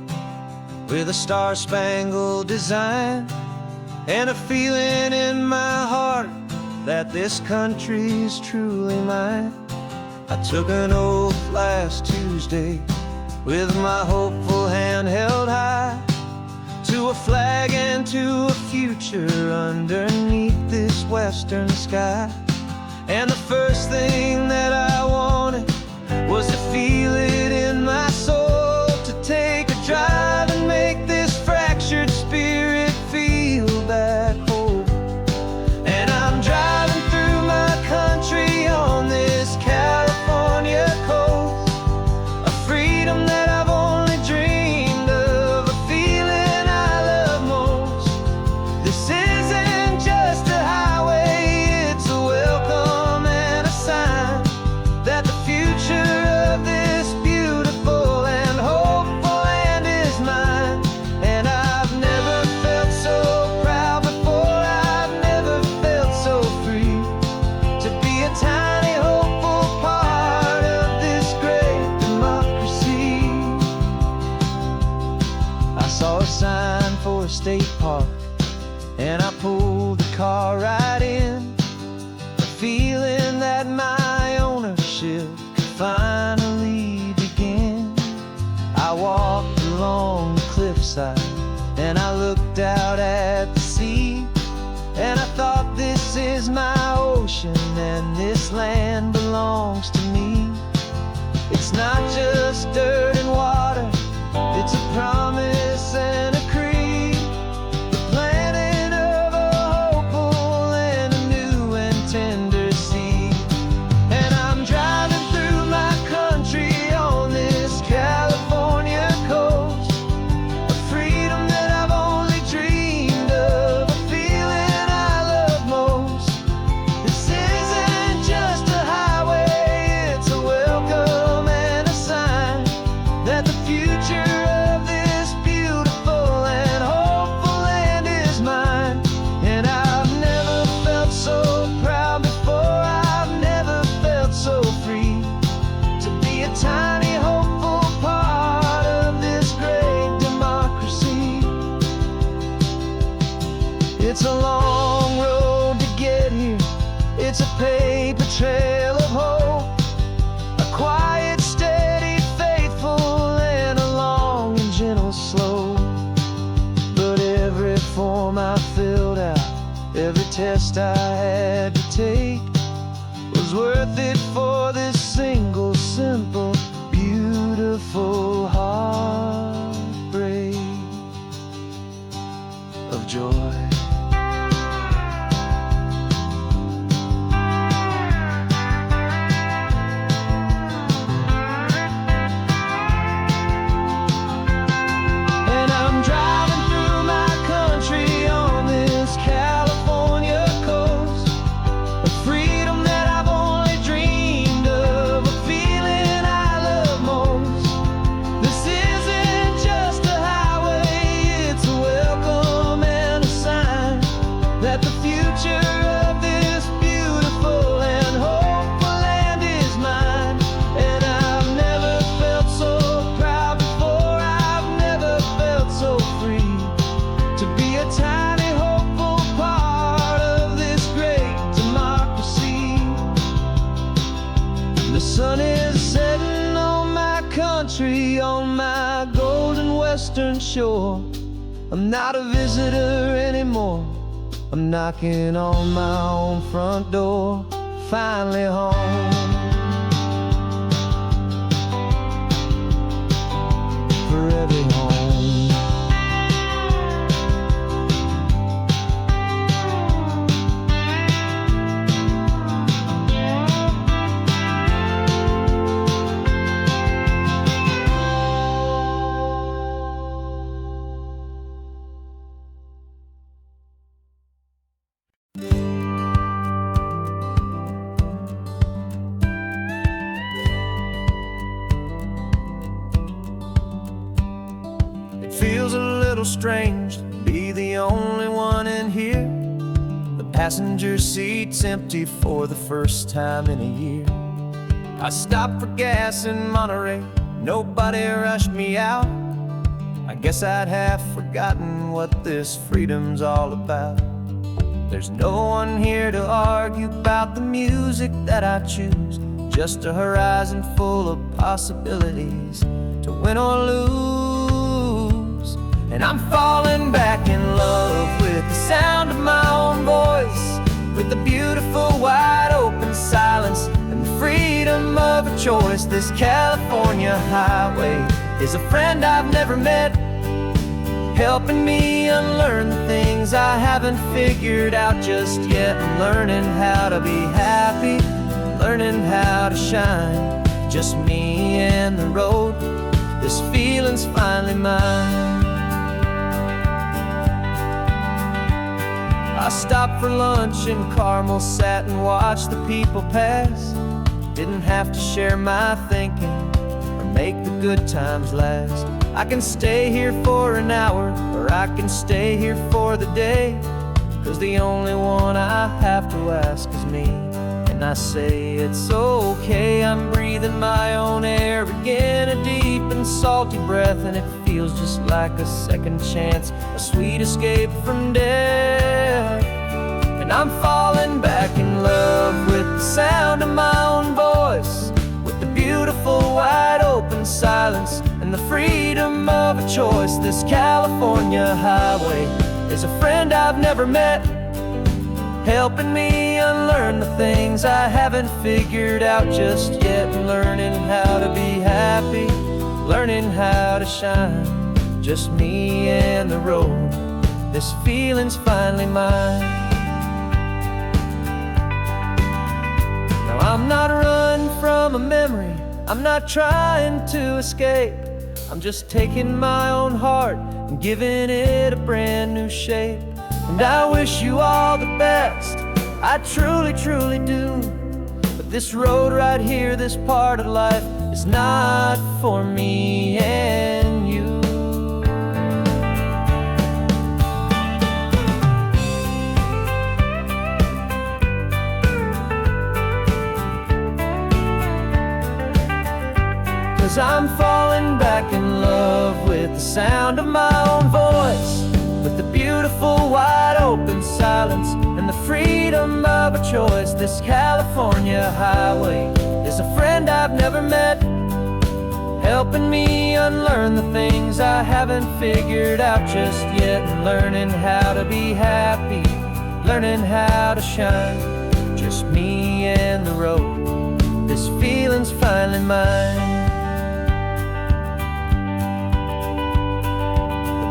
with a star-spangled design, and a feeling in my heart that this country's truly mine. I took an oath last Tuesday with my hopeful hand held high, to a flag and to a future underneath this western sky. And the first thing that I wanted was to feel it in my soul, to take a drive and make this fractured spirit feel back home. And I'm driving through my country on this California coast, a freedom that I've only dreamed of, a feeling I love most. This isn't just a highway, it's a welcome and a sign that the future of this beautiful and hopeful land is mine. And I've never felt so proud before, I've never felt so free, to be a tiny hopeful part of this great democracy. I saw a sign for a state park, and I pulled the car right in, a feeling that my ownership could finally begin. I walked along the cliffside and I looked out at the sea, and I thought, this is my ocean and this land belongs to me. It's not just dirt and water, it's a promise and a creed, the planting of a hopeful and a new and tender seed. And I'm driving through my country on this California coast, a freedom that I've only dreamed of, a feeling I love most. This isn't just a highway, it's a welcome and a sign that the future of this beautiful and hopeful land is mine. And I've never felt so proud before, I've never felt so free, to be a tiny hopeful part of this great democracy. It's a long road to get here, it's a paper trail of hope, a quiet, steady, faithful, and a long and gentle slope. But every form I filled out, every test I had to take, was worth it for this single, simple, beautiful heartbreak of joy. And I'm driving through my country on this California coast, a freedom that I've only dreamed of, a feeling I love most. This isn't just a highway, it's a welcome and a sign that the future of this beautiful and hopeful land is mine. And I've never felt so proud before, I've never felt so free, to be a tiny hopeful part of this great democracy. The sun is setting on my country, on my golden western shore. I'm not a visitor anymore, I'm knocking on my own front door, finally home. Forever home. Feels a little strange to be the only one in here. The passenger seat's empty for the first time in a year. I stopped for gas in Monterey, Nobody rushed me out. I guess I'd have forgotten what this freedom's all about. There's no one here to argue about the music that I choose, just a horizon full of possibilities to win or lose. And I'm falling back in love with the sound of my own voice, with the beautiful wide open silence and the freedom of a choice. This California highway is a friend I've never met, helping me unlearn the things I haven't figured out just yet. I'm learning how to be happy, learning how to shine, just me and the road. This feeling's finally mine. I stopped for lunch in Carmel, sat and watched the people pass. Didn't have to share my thinking or make the good times last. I can stay here for an hour, or I can stay here for the day, 'cause the only one I have to ask is me. And I say it's okay, I'm breathing my own air again, a deep and salty breath, and it feels just like a second chance, a sweet escape from death. And I'm falling back in love with the sound of my own voice, with the beautiful wide open silence and the freedom of a choice. This California highway is a friend I've never met, helping me unlearn the things I haven't figured out just yet. Learning how to be happy, learning how to shine, just me and the road. This feeling's finally mine. Now I'm not running from a memory, I'm not trying to escape. I'm just taking my own heart and giving it a brand new shape. And I wish you all the best, I truly, truly do. But this road right here, this part of life, is not for me and you. Cause I'm falling back in love with the sound of my own voice, with the beautiful wide open silence and the freedom of a choice. This California highway is a friend I've never met, helping me unlearn the things I haven't figured out just yet. And learning how to be happy, learning how to shine, just me and the road. This feeling's finally mine.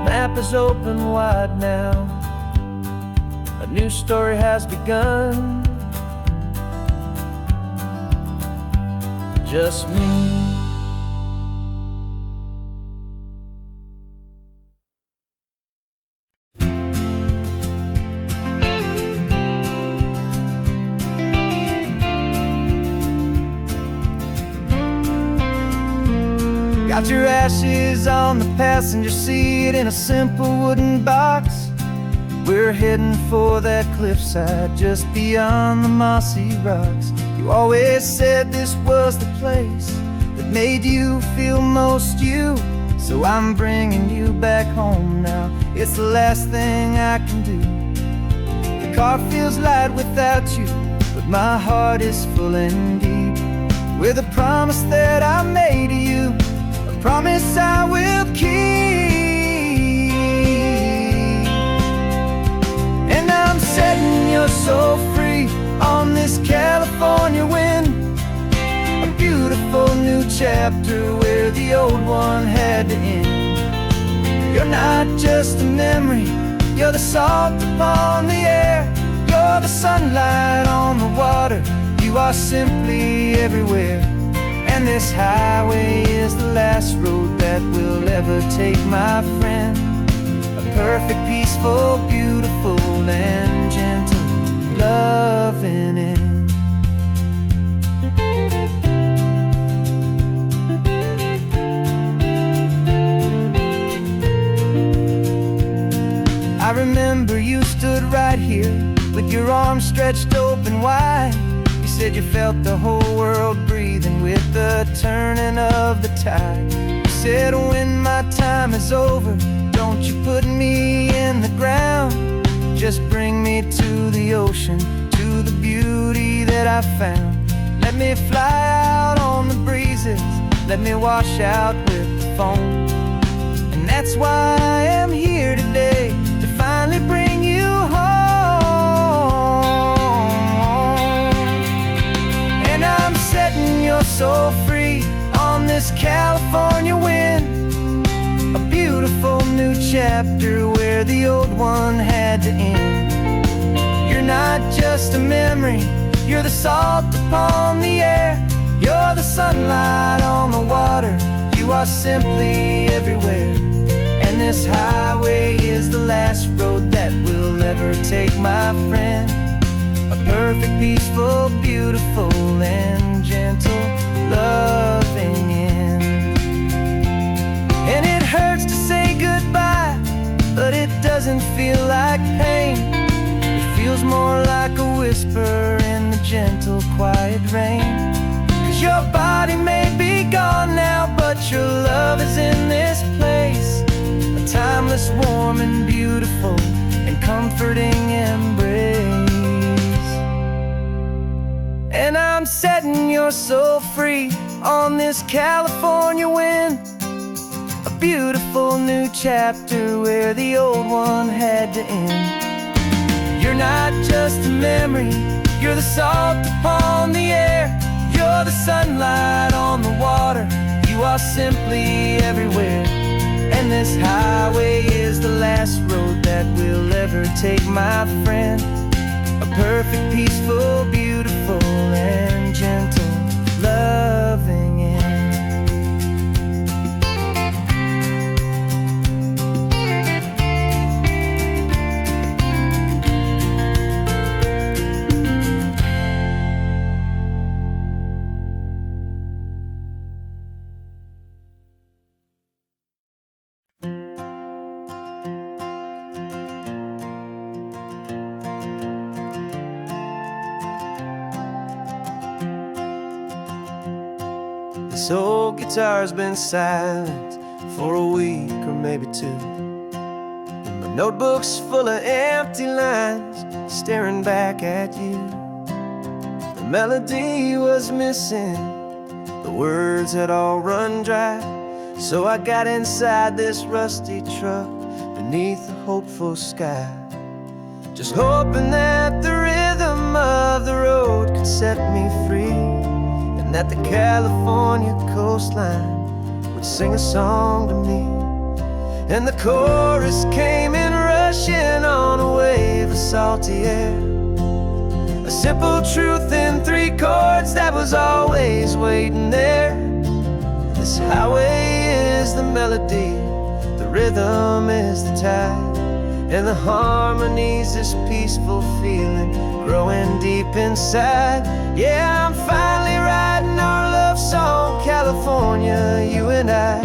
The map is open wide now, a new story has begun, just me. Got your ashes on the passenger seat in a simple wooden box. We're heading for that cliffside just beyond the mossy rocks. You always said this was the place that made you feel most you, so I'm bringing you back home now. It's the last thing I can do. The car feels light without you, but my heart is full and deep with a promise that I made to you, a promise I will keep. And I'm setting your soul free on this California wind, a beautiful new chapter where the old one had to end. You're not just a memory, you're the salt upon the air, you're the sunlight on the water, you are simply everywhere. And this highway is the last road that we'll ever take, my friend. A perfect, peaceful, beautiful, and gentle loving end. I remember you stood right here with your arms stretched open wide. You said you felt the whole world breathing with the turning of the tide. You said when my time is over, don't you put me in the ground. Just bring me to the ocean, to the beauty that I found. Let me fly out on the breezes, let me wash out with the foam. And that's why I am here today, to finally bring you home. And I'm setting your soul free on this California wind, a beautiful new chapter where the old one had to end. You're not just a memory, you're the salt upon the air. You're the sunlight on the water, you are simply everywhere. And this highway is the last road that we'll ever take, my friend. A perfect, peaceful, beautiful, and gentle, loving end. And it hurts to say goodbye, but it doesn't feel like pain. It feels more like a whisper in the gentle, quiet rain. 'Cause your body may be gone now, but your love is in this place, a timeless, warm, and beautiful, and comforting embrace. And I'm setting your soul free on this California wind, a beautiful new chapter where the old one had to end. You're not just a memory, you're the salt upon the air. You're the sunlight on the water, you are simply everywhere. And this highway is the last road that we'll ever take, my friend. A perfect, peaceful, beautiful, and gentle, loving end. This old guitar's been silent for a week or maybe two, and my notebook's full of empty lines staring back at you. The melody was missing, the words had all run dry. So I got inside this rusty truck beneath a hopeful sky, just hoping that the rhythm of the road could set me free, that the California coastline would sing a song to me. And the chorus came in rushing on a wave of salty air, a simple truth in 3 chords that was always waiting there. This highway is the melody, the rhythm is the tide, and the harmony's this peaceful feeling growing deep inside. Yeah, I'm finally writing our love song, California, you and I,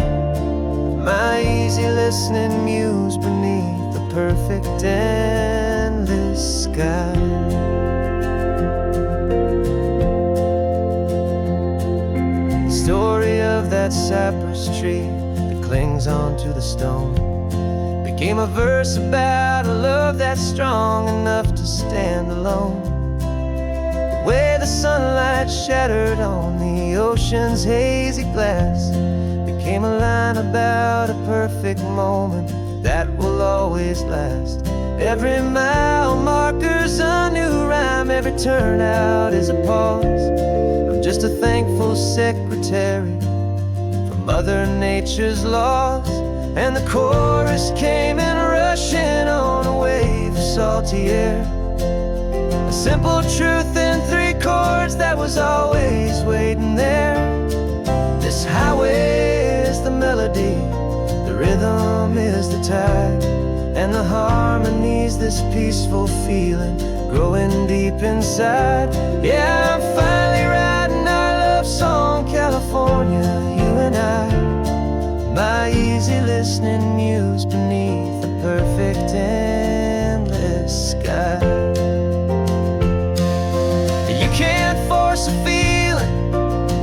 my easy listening muse beneath the perfect endless sky. The story of that cypress tree that clings onto the stone became a verse about a love that's strong enough to stand alone. The way the sunlight shattered on the ocean's hazy glass became a line about a perfect moment that will always last. Every mile marker's a new rhyme, every turnout is a pause. I'm just a thankful secretary for Mother Nature's laws. And the chorus came in rushing on a wave of salty air, a simple truth in 3 chords that was always waiting there. This highway is the melody, the rhythm is the tide, and the harmony's this peaceful feeling growing deep inside. Yeah, I'm finally writing our love song, California, you and I, my easy listening muse beneath the perfect endless sky. You can't force a feeling,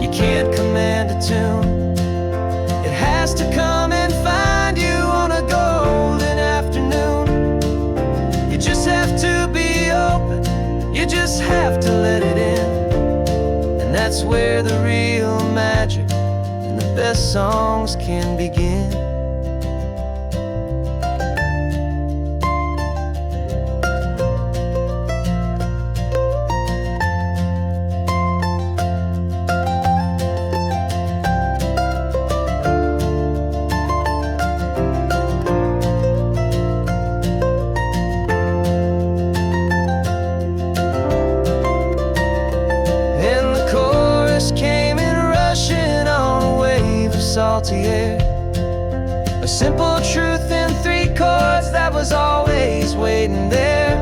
you can't command a tune, You just have to let it in, and that's where the real magic and the best songs can begin. Came in rushing on a wave of salty air, a simple truth in 3 chords that was always waiting there.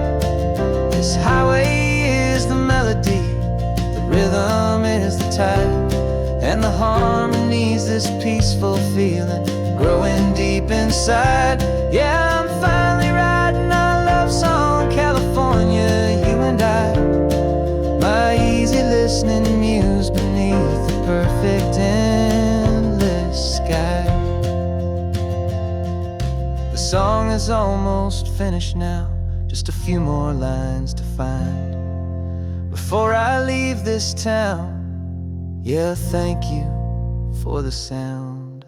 This highway is the melody, the rhythm is the tide, and the harmony's this peaceful feeling growing deep inside. Yeah, I'm finally writing our love song, California, you and I. My easy listening muse beneath the perfect endless sky. The song is almost finished now, just a few more lines to find before I leave this town. Yeah, thank you for the sound.